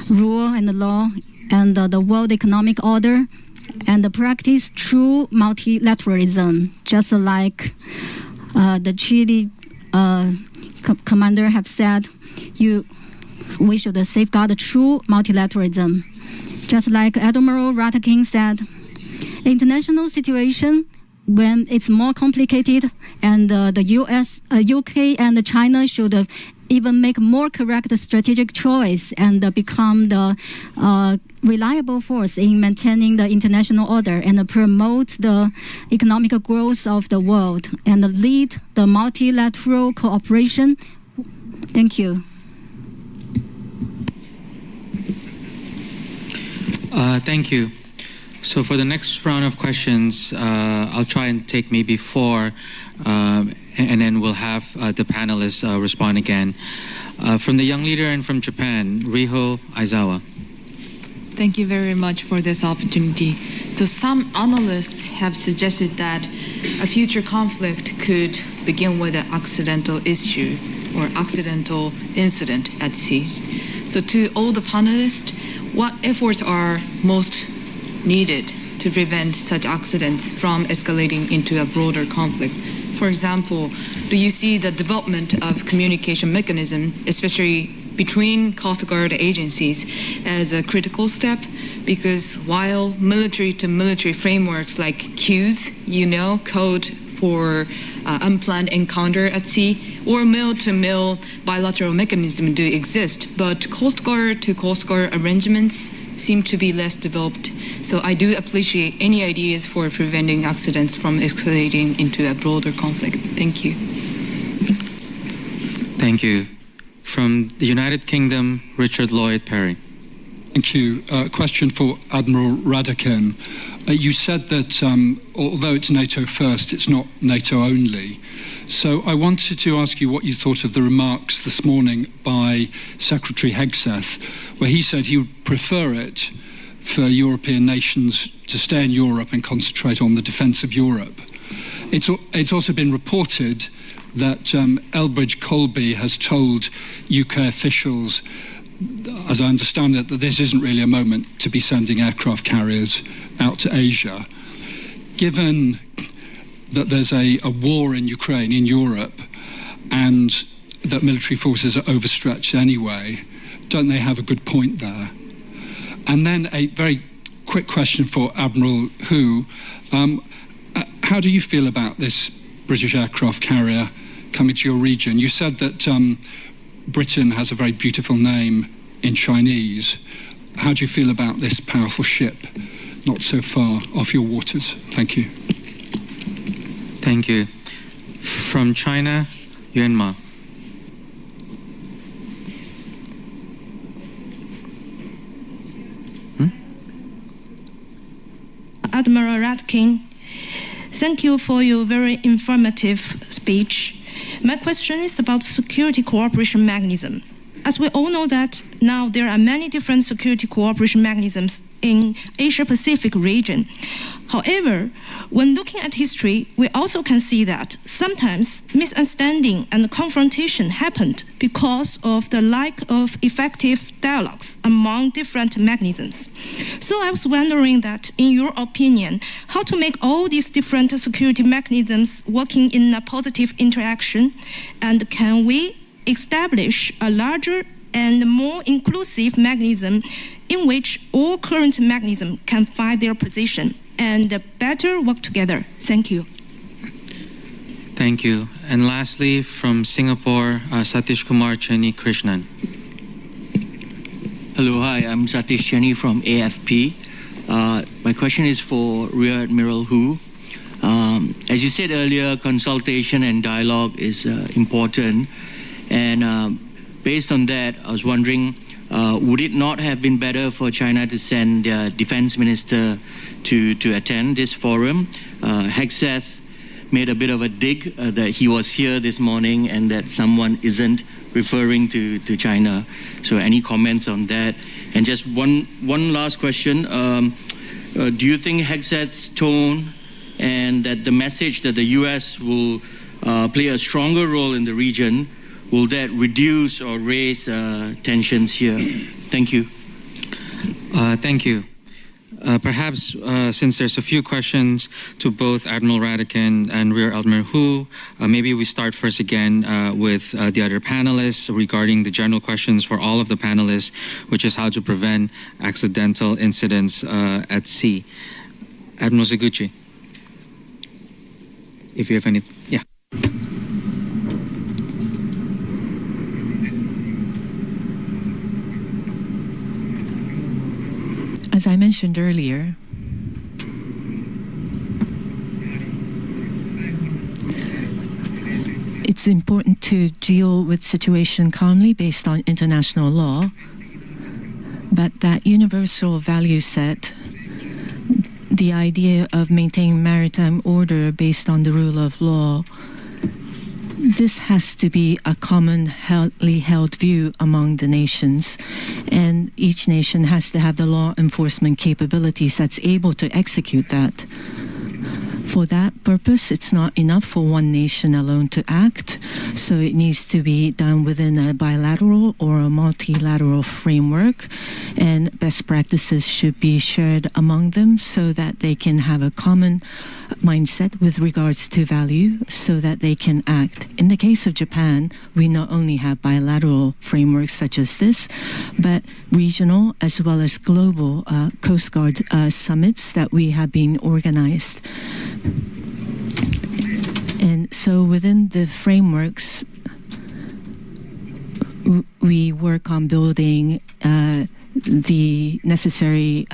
rule and law and the world economic order, and practice true multilateralism, just like the Chile commander have said. We should safeguard true multilateralism. Just like Admiral Ratakin said, international situation, when it's more complicated, and the US, UK, and China should even make more correct strategic choice and become the reliable force in maintaining the international order and promote the economic growth of the world and lead the multilateral cooperation. Thank you. Thank you. So for the next round of questions, I'll try and take maybe 4, and then we'll have the panelists respond again. From the young leader and from Japan, Riho Aizawa. Thank you very much for this opportunity. So some analysts have suggested that a future conflict could begin with an accidental issue or accidental incident at sea. So to all the panelists, what efforts are most needed to prevent such accidents from escalating into a broader conflict? For example, do you see the development of communication mechanism, especially between Coast Guard agencies, as a critical step? Because while military-to-military frameworks like CUES, code for unplanned encounter at sea, or mil-to-mil bilateral mechanism do exist, but Coast Guard to Coast Guard arrangements seem to be less developed. So I do appreciate any ideas for preventing accidents from escalating into a broader conflict. Thank you. Thank you. From the United Kingdom, Richard Lloyd Perry. Thank you. Question for Admiral Radakin. You said that although it's NATO first, it's not NATO only. So I wanted to ask you what you thought of the remarks this morning by Secretary Hegseth, where he said he would prefer it for European nations to stay in Europe and concentrate on the defence of Europe. It's also been reported that Elbridge Colby has told UK officials as I understand it, that this isn't really a moment to be sending aircraft carriers out to Asia. Given that there's a war in Ukraine, in Europe, and that military forces are overstretched anyway, don't they have a good point there? And then a very quick question for Admiral Hu. How do you feel about this British aircraft carrier coming to your region? You said that Britain has a very beautiful name in Chinese. How do you feel about this powerful ship not so far off your waters? Thank you. Thank you. From China, Yuan Ma. Admiral Radkin, thank you for your very informative speech. My question is about security cooperation mechanism. As we all know that now there are many different security cooperation mechanisms in Asia-Pacific region. However, when looking at history, we also can see that sometimes misunderstanding and confrontation happened because of the lack of effective dialogues among different mechanisms. So I was wondering that, in your opinion, how to make all these different security mechanisms working in a positive interaction, and can we establish a larger and more inclusive mechanism in which all current mechanisms can find their position and better work together? Thank you. Thank you. And lastly, from Singapore, Satish Kumar Chenny Krishnan. Hello, hi, I'm Satish Chenny from AFP. My question is for Rear Admiral Hu. As you said earlier, consultation and dialogue is important. And based on that, I was wondering, would it not have been better for China to send their defense minister to attend this forum? Hegseth made a bit of a dig that he was here this morning and that someone isn't referring to China. So any comments on that? And just one last question. Do you think Hegseth's tone and that the message that the US will play a stronger role in the region, will that reduce or raise tensions here? Thank you. Thank you. Perhaps since there's a few questions to both Admiral Radican and Rear Admiral Hu, maybe we start first again with the other panelists regarding the general questions for all of the panelists, which is how to prevent accidental incidents at sea. Admiral Seguchi, if you have any, yeah. As I mentioned earlier, it's important to deal with situation calmly based on international law, but that universal value set, the idea of maintaining maritime order based on the rule of law, this has to be a commonly held view among the nations, and each nation has to have the law enforcement capabilities that's able to execute that. For that purpose, it's not enough for one nation alone to act, so it needs to be done within a bilateral or a multilateral framework, and best practices should be shared among them so that they can have a common mindset with regards to value so that they can act. In the case of Japan, we not only have bilateral frameworks such as this, but regional as well as global Coast Guard summits that we have been organized. And so within the frameworks, we work on building the necessary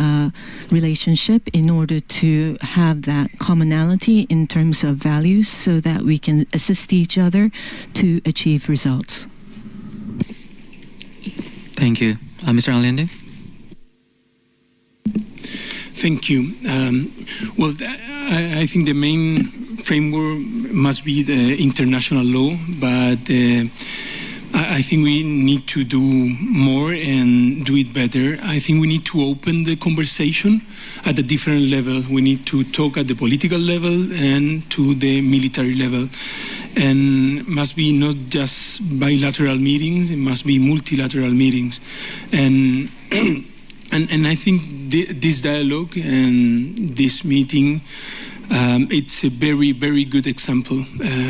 relationship in order to have that commonality in terms of values so that we can assist each other to achieve results. Thank you. Mr. Allende? Thank you. Well, I think the main framework must be the international law, but I think we need to do more and do it better. I think we need to open the conversation at a different level. We need to talk at the political level and to the military level. and must be not just bilateral meetings, it must be multilateral meetings. And I think this dialogue and this meeting, it's a very, very good example.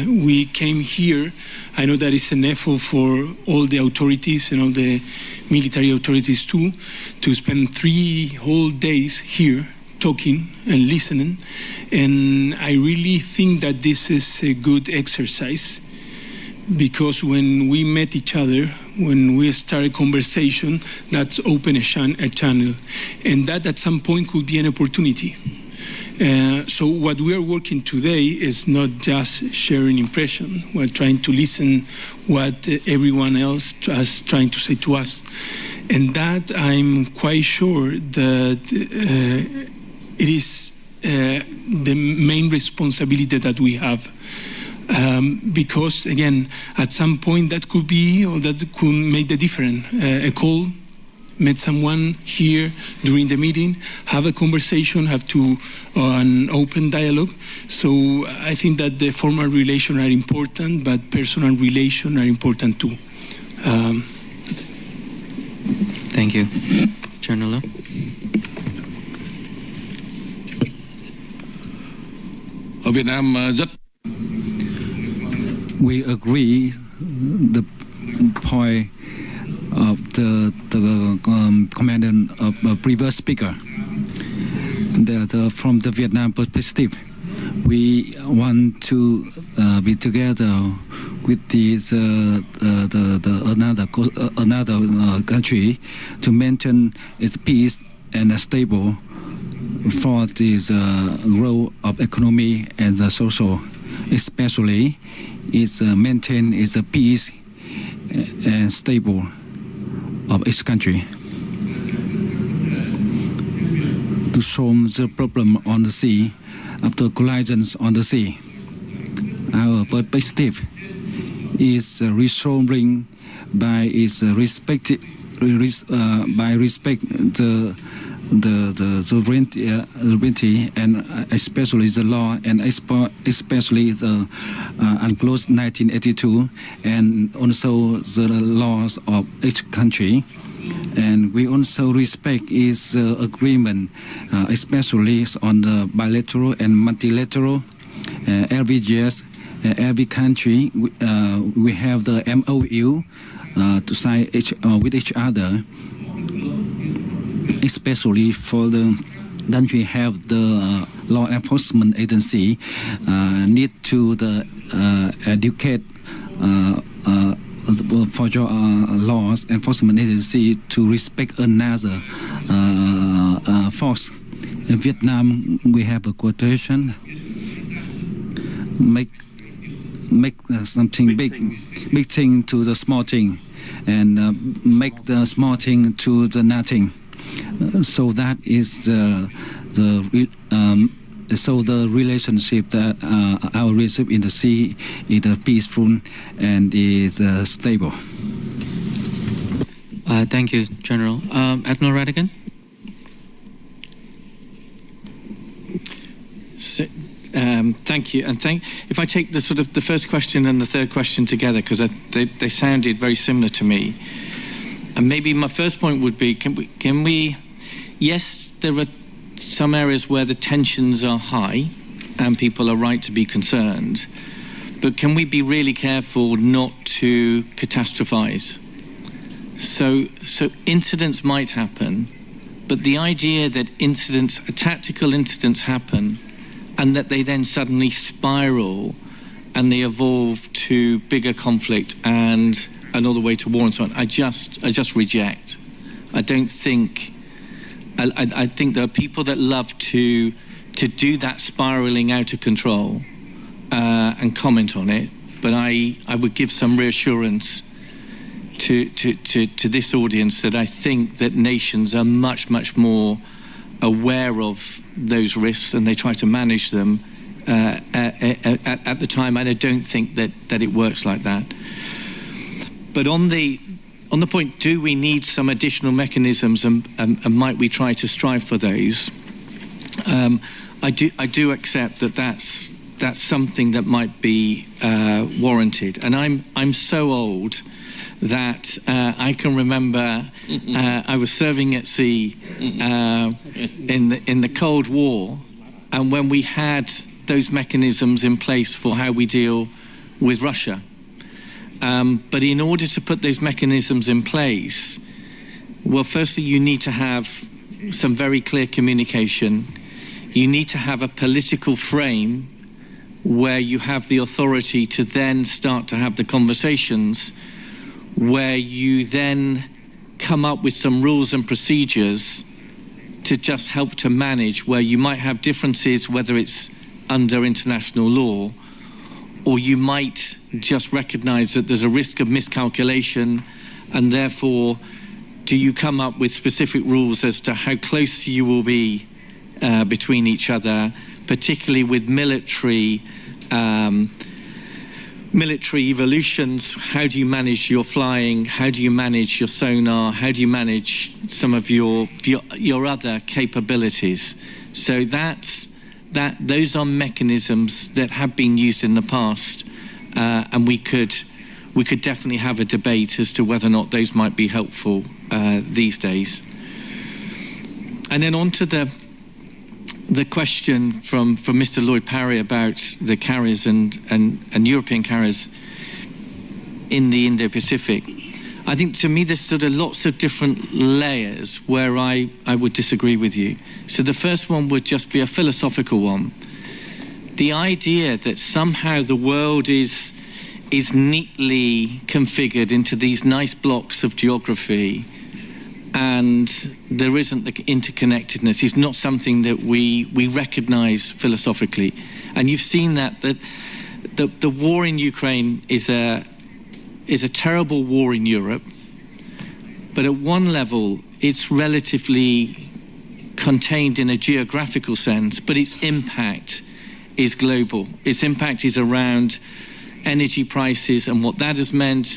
We came here, I know that it's an effort for all the authorities and all the military authorities too, to spend 3 whole days here talking and listening. And I really think that this is a good exercise, because when we met each other, when we start a conversation, that's open a channel. And that at some point could be an opportunity. So what we are working today is not just sharing impression. We're trying to listen what everyone else is trying to say to us. And that I'm quite sure that it is the main responsibility that we have. Because again, at some point that could be, or that could make the difference. A call, met someone here during the meeting, have a conversation, have to an open dialogue. So I think that the formal relations are important, but personal relations are important too. Thank you. General. Ở Việt Nam rất We agree the point of the commander of the previous speaker. From the Vietnam perspective, we want to be together with another country to maintain its peace and stable for this growth of economy and the social, especially it's maintain its peace and stable of each country. To solve the problem on the sea after collisions on the sea, our perspective is resolving by its respect the sovereignty and especially the law, and especially the UNCLOS 1982 and also the laws of each country. And we also respect its agreement, especially on the bilateral and multilateral. Every year, every country, we have the MOU to sign with each other. Especially for the country have the law enforcement agency need to educate for your laws enforcement agency to respect another force. In Vietnam, we have a quotation: make something big thing to the small thing, and make the small thing to the nothing. So that is the relationship that our relationship in the sea is peaceful and is stable. Thank you, General. Admiral Ratigan. So, thank you, and if I take the first question and the third question together, because they sounded very similar to me. And maybe my first point would be, can we, yes, there are some areas where the tensions are high and people are right to be concerned, but can we be really careful not to catastrophize? So incidents might happen, but the idea that tactical incidents happen and that they then suddenly spiral and they evolve to bigger conflict and another way to war and so on, I just reject. I don't think. I think there are people that love to do that spiraling out of control and comment on it, but I would give some reassurance to this audience that I think that nations are much more aware of those risks and they try to manage them at the time, and I don't think that it works like that. But on the point, do we need some additional mechanisms, and might we try to strive for those? I do accept that that's something that might be warranted. And I'm so old that I can remember I was serving at sea in the Cold War, and when we had those mechanisms in place for how we deal with Russia. But in order to put those mechanisms in place, well, firstly, you need to have some very clear communication. You need to have a political frame where you have the authority to then start to have the conversations, where you then come up with some rules and procedures to just help to manage where you might have differences, whether it's under international law, or you might just recognize that there's a risk of miscalculation, and therefore do you come up with specific rules as to how close you will be between each other, particularly with military evolutions. How do you manage your flying? How do you manage your sonar? How do you manage some of your other capabilities? So those are mechanisms that have been used in the past, and we could definitely have a debate as to whether or not those might be helpful these days. And then on to the question from Mr. Lloyd Parry about the carriers and European carriers in the Indo-Pacific. I think to me there's sort of lots of different layers where I would disagree with you. So the first one would just be a philosophical one. The idea that somehow the world is neatly configured into these nice blocks of geography and there isn't the interconnectedness is not something that we recognize philosophically. And you've seen that the war in Ukraine is a terrible war in Europe, but at one level it's relatively contained in a geographical sense, but its impact is global. Its impact is around energy prices and what that has meant,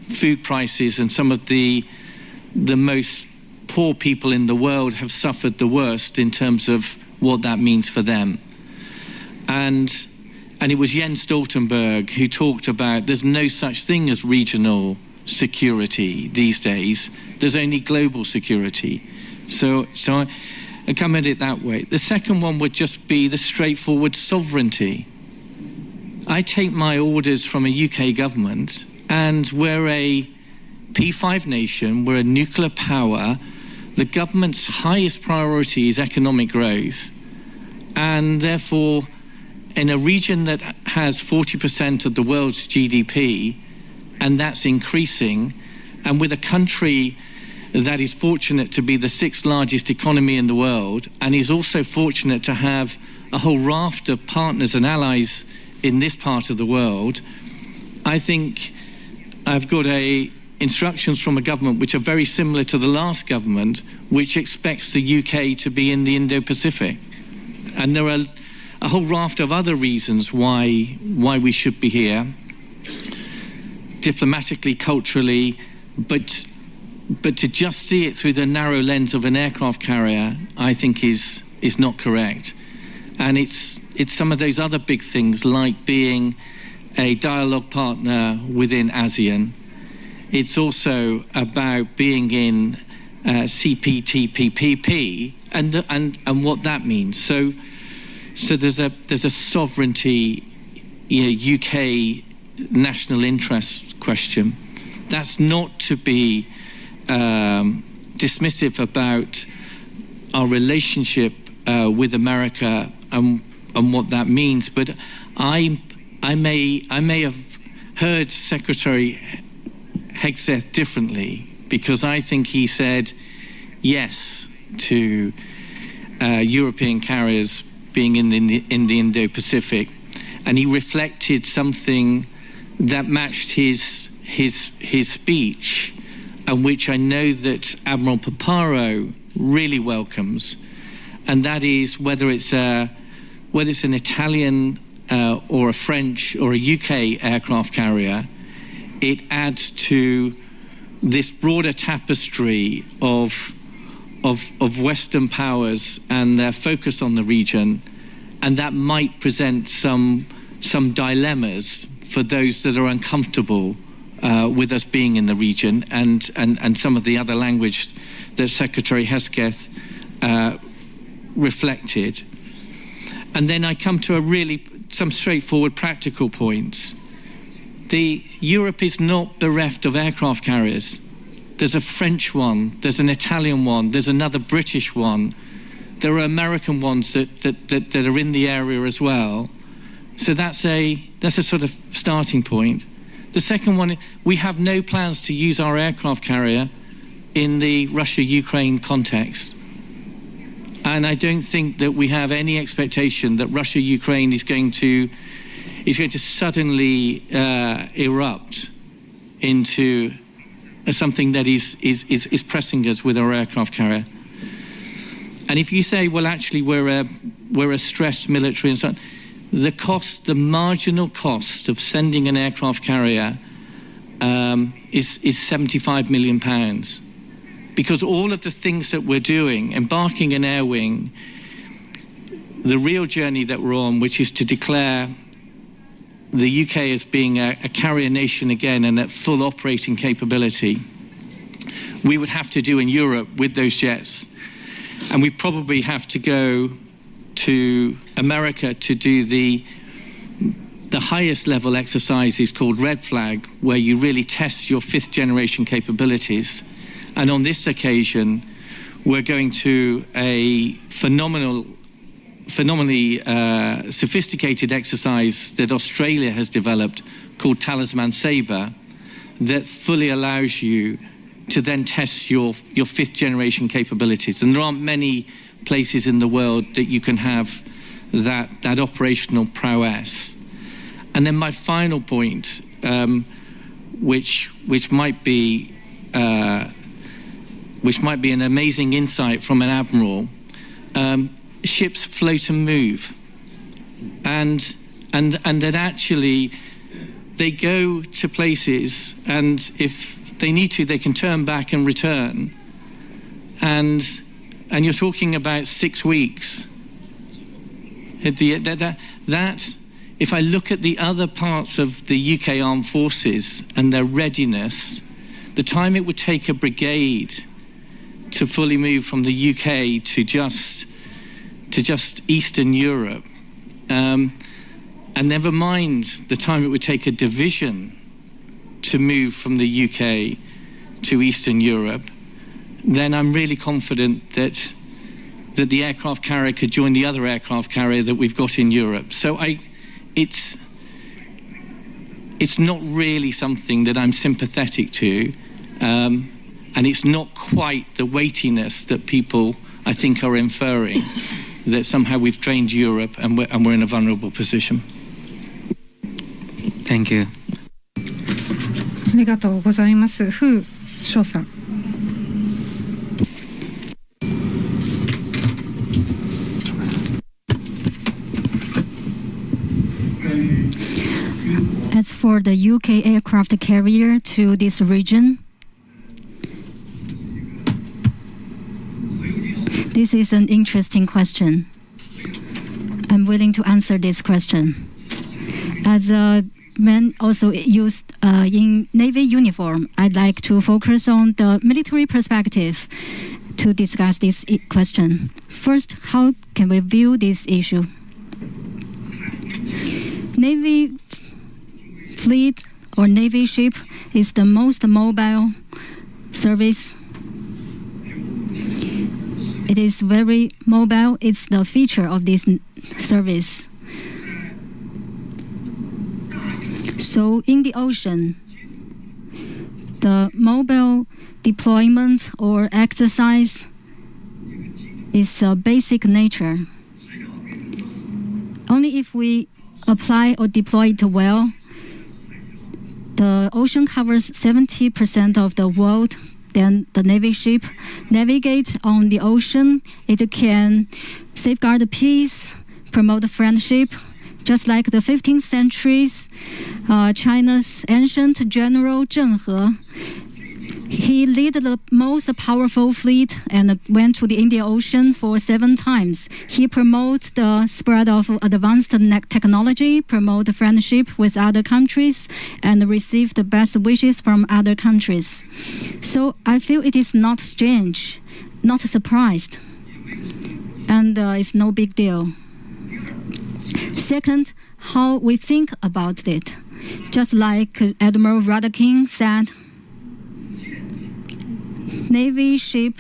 food prices, and some of the most poor people in the world have suffered the worst in terms of what that means for them. And it was Jens Stoltenberg who talked about there's no such thing as regional security these days. There's only global security. So I come at it that way. The second one would just be the straightforward sovereignty. I take my orders from a UK government, and we're a P5 nation, we're a nuclear power. The government's highest priority is economic growth, and therefore in a region that has 40% of the world's GDP, and that's increasing, and with a country that is fortunate to be the 6th largest economy in the world, and is also fortunate to have a whole raft of partners and allies in this part of the world, I think I've got instructions from a government which are very similar to the last government, which expects the UK to be in the Indo-Pacific. And there are a whole raft of other reasons why we should be here, diplomatically, culturally, but to just see it through the narrow lens of an aircraft carrier, I think is not correct. And it's some of those other big things, like being a dialogue partner within ASEAN. It's also about being in CPTPP and what that means. So there's a sovereignty, UK national interest question. That's not to be dismissive about our relationship with America and what that means. But I may have heard Secretary Hegseth differently, because I think he said yes to European carriers being in the Indo-Pacific, and he reflected something that matched his speech, and which I know that Admiral Paparo really welcomes, and that is whether it's an Italian or a French or a UK aircraft carrier, it adds to this broader tapestry of Western powers and their focus on the region, and that might present some dilemmas for those that are uncomfortable with us being in the region, and some of the other language that Secretary Hesketh reflected. And then I come to some straightforward practical points. Europe is not bereft of aircraft carriers. There's a French one, there's an Italian one, there's another British one. There are American ones that are in the area as well. So that's a sort of starting point. The second one, we have no plans to use our aircraft carrier in the Russia-Ukraine context. And I don't think that we have any expectation that Russia-Ukraine is going to suddenly erupt into something that is pressing us with our aircraft carrier. And if you say, well, actually, we're a stressed military and so on, the marginal cost of sending an aircraft carrier is £75 million. Because all of the things that we're doing, embarking an air wing, the real journey that we're on, which is to declare the UK as being a carrier nation again and at full operating capability, we would have to do in Europe with those jets. And we probably have to go to America to do the highest level exercises called Red Flag, where you really test your 5th generation capabilities. And on this occasion, we're going to a phenomenally sophisticated exercise that Australia has developed called Talisman Sabre, that fully allows you to then test your 5th generation capabilities. And there aren't many places in the world that you can have that operational prowess. And then my final point, which might be an amazing insight from an admiral, ships float and move, and that actually they go to places, and if they need to, they can turn back and return, and you're talking about 6 weeks. That if I look at the other parts of the UK Armed Forces and their readiness, the time it would take a brigade to fully move from the UK to just Eastern Europe, and never mind the time it would take a division to move from the UK to Eastern Europe, then I'm really confident that the aircraft carrier could join the other aircraft carrier that we've got in Europe. So it's not really something that I'm sympathetic to, and it's not quite the weightiness that people, I think, are inferring, that somehow we've drained Europe and we're in a vulnerable position. Thank you. ありがとうございます。風翔さん。As for the UK aircraft carrier to this region, this is an interesting question. I'm willing to answer this question. As a man also used in Navy uniform, I'd like to focus on the military perspective to discuss this question. First, how can we view this issue? Navy fleet or Navy ship is the most mobile service. It is very mobile. It's the feature of this service. So in the ocean, the mobile deployment or exercise is a basic nature. Only if we apply or deploy it well, the ocean covers 70% of the world. Then the Navy ship navigate on the ocean. It can safeguard peace, promote friendship, just like the 15th century's China's ancient general Zheng He He led the most powerful fleet and went to the Indian Ocean for 7 times. He promoted the spread of advanced technology, promoted friendship with other countries, and received the best wishes from other countries. So I feel it is not strange, not surprised, and it's no big deal. Second, how we think about it. Just like Admiral Radakin said, Navy ship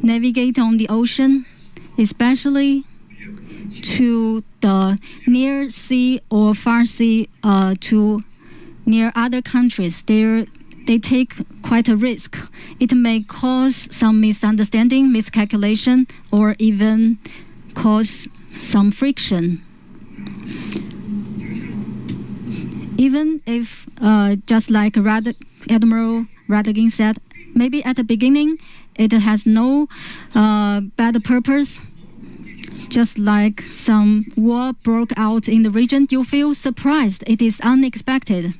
navigate on the ocean, especially to the near sea or far sea, to near other countries. They take quite a risk. It may cause some misunderstanding, miscalculation, or even cause some friction. Even if, just like Admiral Radakin said, maybe at the beginning it has no bad purpose. Just like some war broke out in the region, you feel surprised. It is unexpected.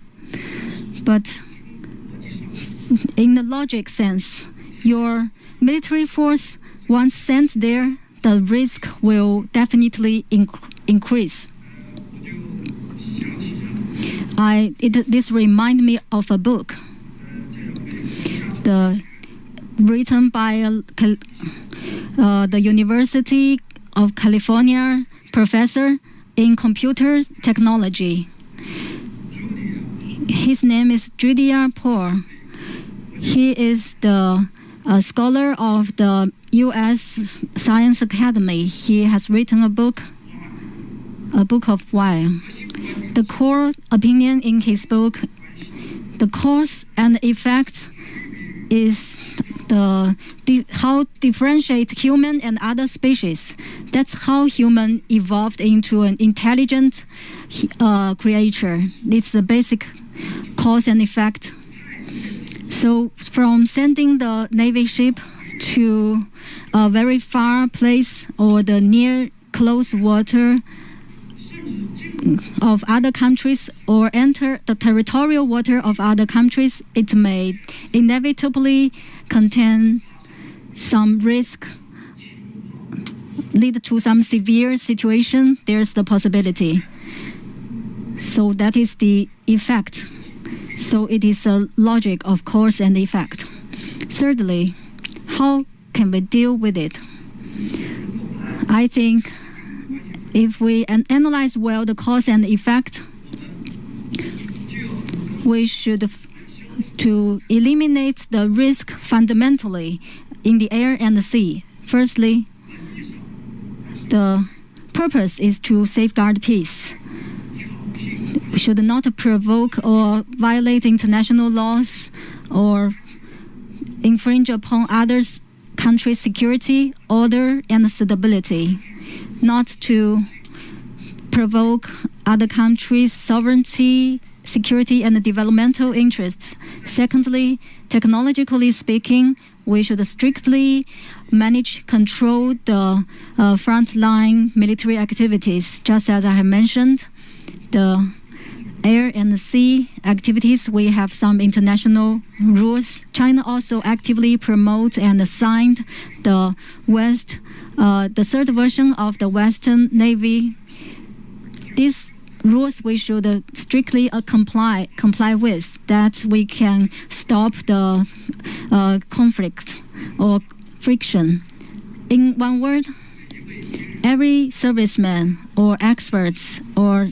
But in the logic sense, your military force, once sent there, the risk will definitely increase. This reminds me of a book. Written by the University of California professor in computer technology. His name is Julia Paul. He is the scholar of the U.S. Science Academy. He has written a book of why. The core opinion in his book, the cause and effect, is how differentiate human and other species. That's how human evolved into an intelligent creature. It's the basic cause and effect. So from sending the Navy ship to a very far place or the near close water of other countries or enter the territorial water of other countries, it may inevitably contain some risk, lead to some severe situation. There's the possibility. So that is the effect. So it is a logic of cause and effect. Thirdly, how can we deal with it? I think if we analyze well the cause and effect, we should to eliminate the risk fundamentally in the air and the sea. Firstly, the purpose is to safeguard peace. We should not provoke or violate international laws or infringe upon others' country's security, order, and stability. Not to provoke other countries' sovereignty, security, and developmental interests. Secondly, technologically speaking, we should strictly control the frontline military activities. Just as I have mentioned, the air and the sea activities, we have some international rules. China also actively promotes and signed the third version of the Western Navy. These rules we should strictly comply with, that we can stop the conflict or friction. In one word, every serviceman or experts or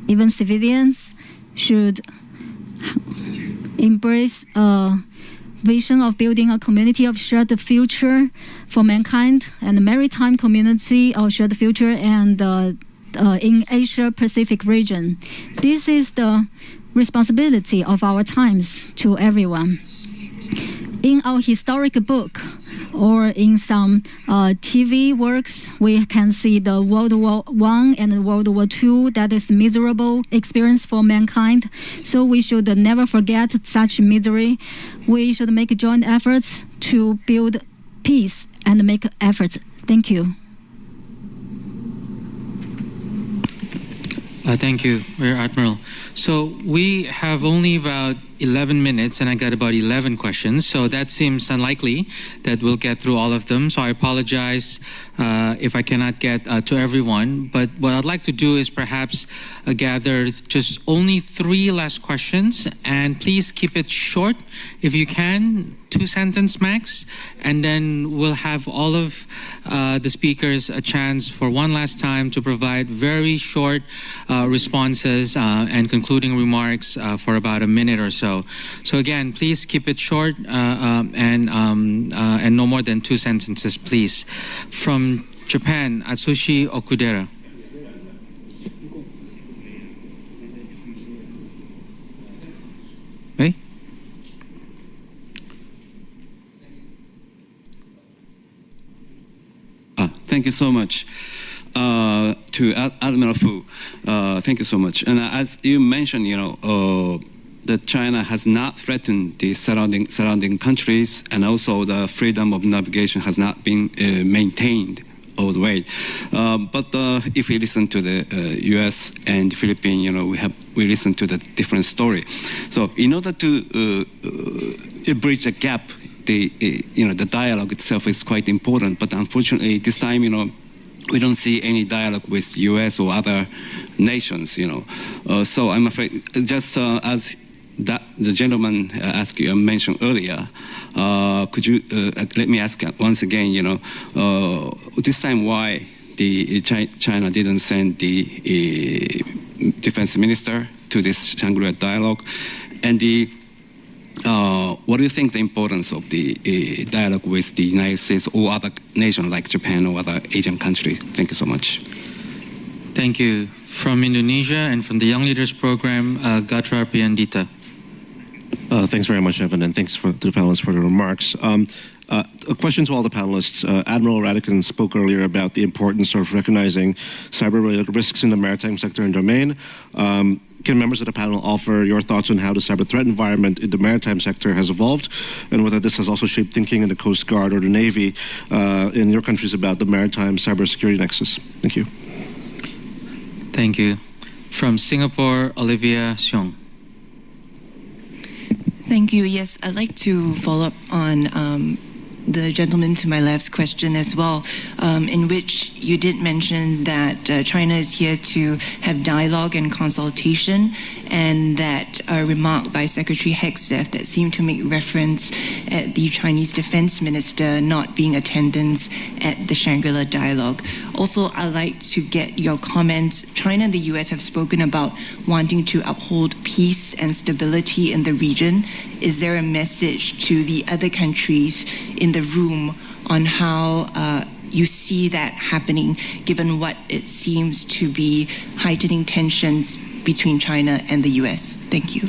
even civilians should embrace a vision of building a community of shared future for mankind and a maritime community of shared future and in Asia-Pacific region. This is the responsibility of our times to everyone. In our historic book or in some TV works, we can see the World War I and World War II. That is miserable experience for mankind. So we should never forget such misery. We should make joint efforts to build peace and make efforts. Thank you. Thank you, Rear Admiral. So we have only about 11 minutes and I got about 11 questions, so that seems unlikely that we'll get through all of them. So I apologize if I cannot get to everyone. But what I'd like to do is perhaps gather just only 3 last questions, and please keep it short if you can, 2-sentence max, and then we'll have all of the speakers a chance for one last time to provide very short responses and concluding remarks for about a minute or so. So again, please keep it short and no more than 2 sentences, please. From Japan, Atsushi Okudera. Right? Thank you so much to Admiral Fu. Thank you so much. And as you mentioned, that China has not threatened the surrounding countries, and also the freedom of navigation has not been maintained all the way. But if we listen to the U.S. and Philippines, we listen to the different story. So in order to bridge the gap, the dialogue itself is quite important. But unfortunately, this time, we don't see any dialogue with the U.S. or other nations. So I'm afraid, just as that the gentleman mentioned earlier, could you let me ask once again? This time, why the China didn't send the defense minister to this Shangri-La dialogue, and what do you think the importance of the dialogue with the United States or other nations like Japan or other Asian countries? Thank you so much. Thank you. From Indonesia and from the Young Leaders Program, Gatra Priyandita. Thanks very much, Evan, and thanks to the panelists for the remarks. A question to all the panelists. Admiral Ratigan spoke earlier about the importance of recognizing cyber-related risks in the maritime sector and domain. Can members of the panel offer your thoughts on how the cyber threat environment in the maritime sector has evolved, and whether this has also shaped thinking in the Coast Guard or the Navy in your countries about the maritime cybersecurity nexus? Thank you. Thank you. From Singapore, Olivia Xiong. Thank you. Yes, I'd like to follow up on the gentleman to my left's question as well, in which you did mention that China is here to have dialogue and consultation, and that a remark by Secretary Hegseth that seemed to make reference at the Chinese defense minister not being attendance at the Shangri-La dialogue. Also, I'd like to get your comments. China and the US have spoken about wanting to uphold peace and stability in the region. Is there a message to the other countries in the room on how you see that happening, given what it seems to be heightening tensions between China and the US? Thank you.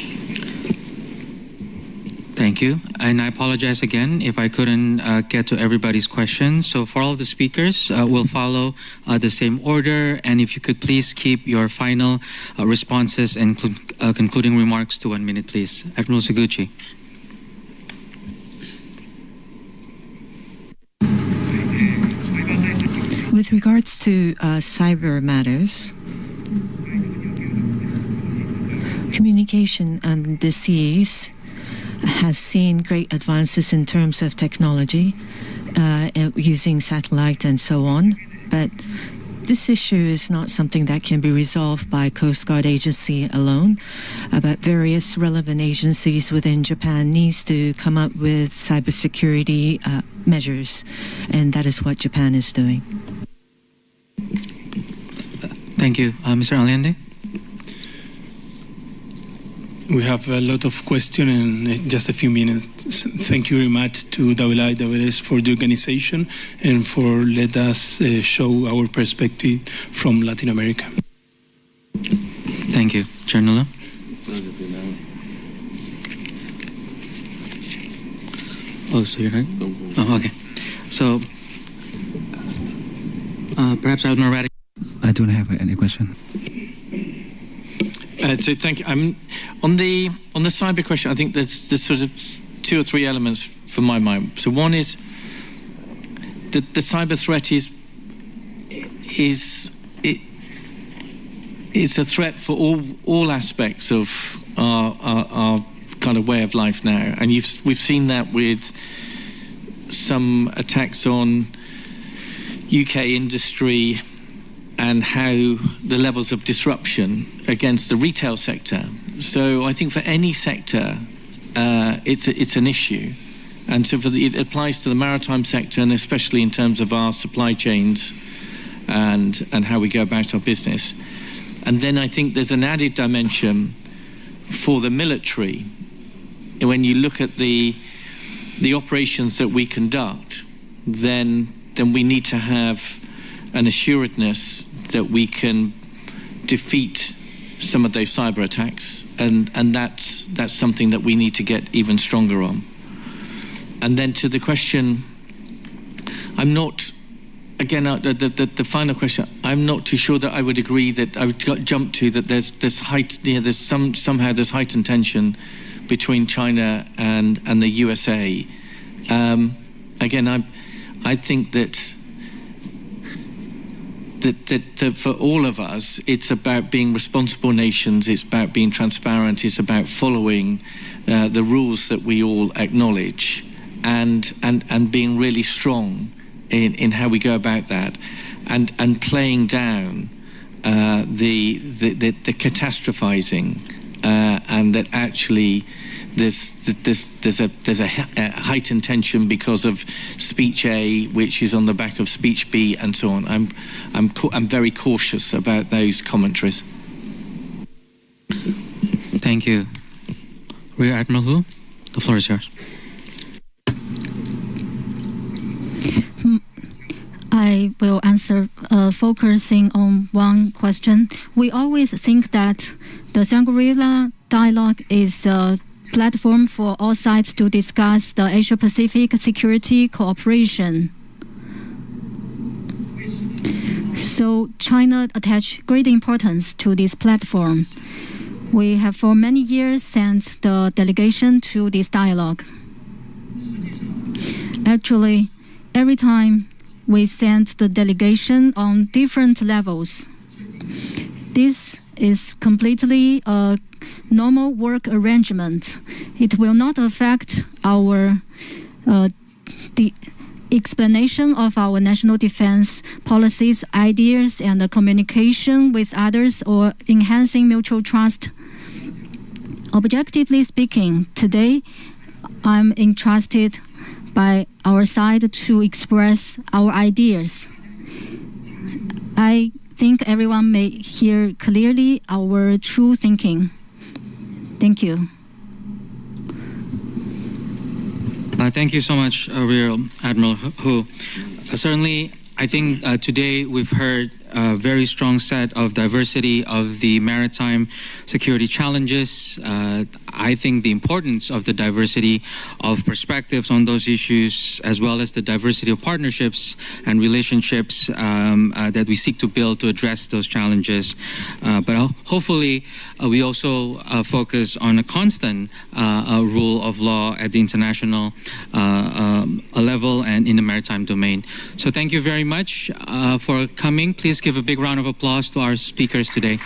Thank you. And I apologize again if I couldn't get to everybody's questions. So for all of the speakers, we'll follow the same order. And if you could please keep your final responses and concluding remarks to 1 minute, please. Admiral Seguchi. With regards to cyber matters, communication on the seas has seen great advances in terms of technology, using satellite and so on. But this issue is not something that can be resolved by Coast Guard agency alone. But various relevant agencies within Japan needs to come up with cybersecurity measures, and that is what Japan is doing. Thank you. Mr. Allende? We have a lot of questions in just a few minutes. Thank you very much to IISS for the organization and for let us show our perspective from Latin America. Thank you. Janula? Oh, so you're right? Oh, okay. So, perhaps Admiral Ratigan. I don't have any question. So thank you. On the cyber question, I think there's sort of 2 or 3 elements from my mind. So one is the cyber threat is a threat for all aspects of our kind of way of life now. And we've seen that with some attacks on UK industry and how the levels of disruption against the retail sector. So I think for any sector, it's an issue. And so it applies to the maritime sector, and especially in terms of our supply chains and how we go about our business. And then I think there's an added dimension for the military. When you look at the operations that we conduct, then we need to have an assuredness that we can defeat some of those cyber attacks, and that's something that we need to get even stronger on. And then to the question, I'm not, again, the final question, I'm not too sure that I would agree that I would jump to that there's heightened tension between China and the USA. Again, I think that for all of us, it's about being responsible nations, it's about being transparent, it's about following the rules that we all acknowledge, and being really strong in how we go about that, and playing down the catastrophizing, and that actually there's a heightened tension because of speech A, which is on the back of speech B, and so on. I'm very cautious about those commentaries. Thank you. Rear Admiral Hu, the floor is yours. I will answer focusing on one question. We always think that the Shangri-La dialogue is a platform for all sides to discuss the Asia-Pacific security cooperation. So China attached great importance to this platform. We have for many years sent the delegation to this dialogue. Actually, every time we sent the delegation on different levels. This is completely a normal work arrangement. It will not affect our the explanation of our national defense policies, ideas, and the communication with others, or enhancing mutual trust. Objectively speaking, today I'm entrusted by our side to express our ideas. I think everyone may hear clearly our true thinking. Thank you. Thank you so much, Rear Admiral Hu. Certainly, I think today we've heard a very strong set of diversity of the maritime security challenges. I think the importance of the diversity of perspectives on those issues, as well as the diversity of partnerships and relationships that we seek to build to address those challenges. But hopefully, we also focus on a constant rule of law at the international level and in the maritime domain. So thank you very much for coming. Please give a big round of applause to our speakers today.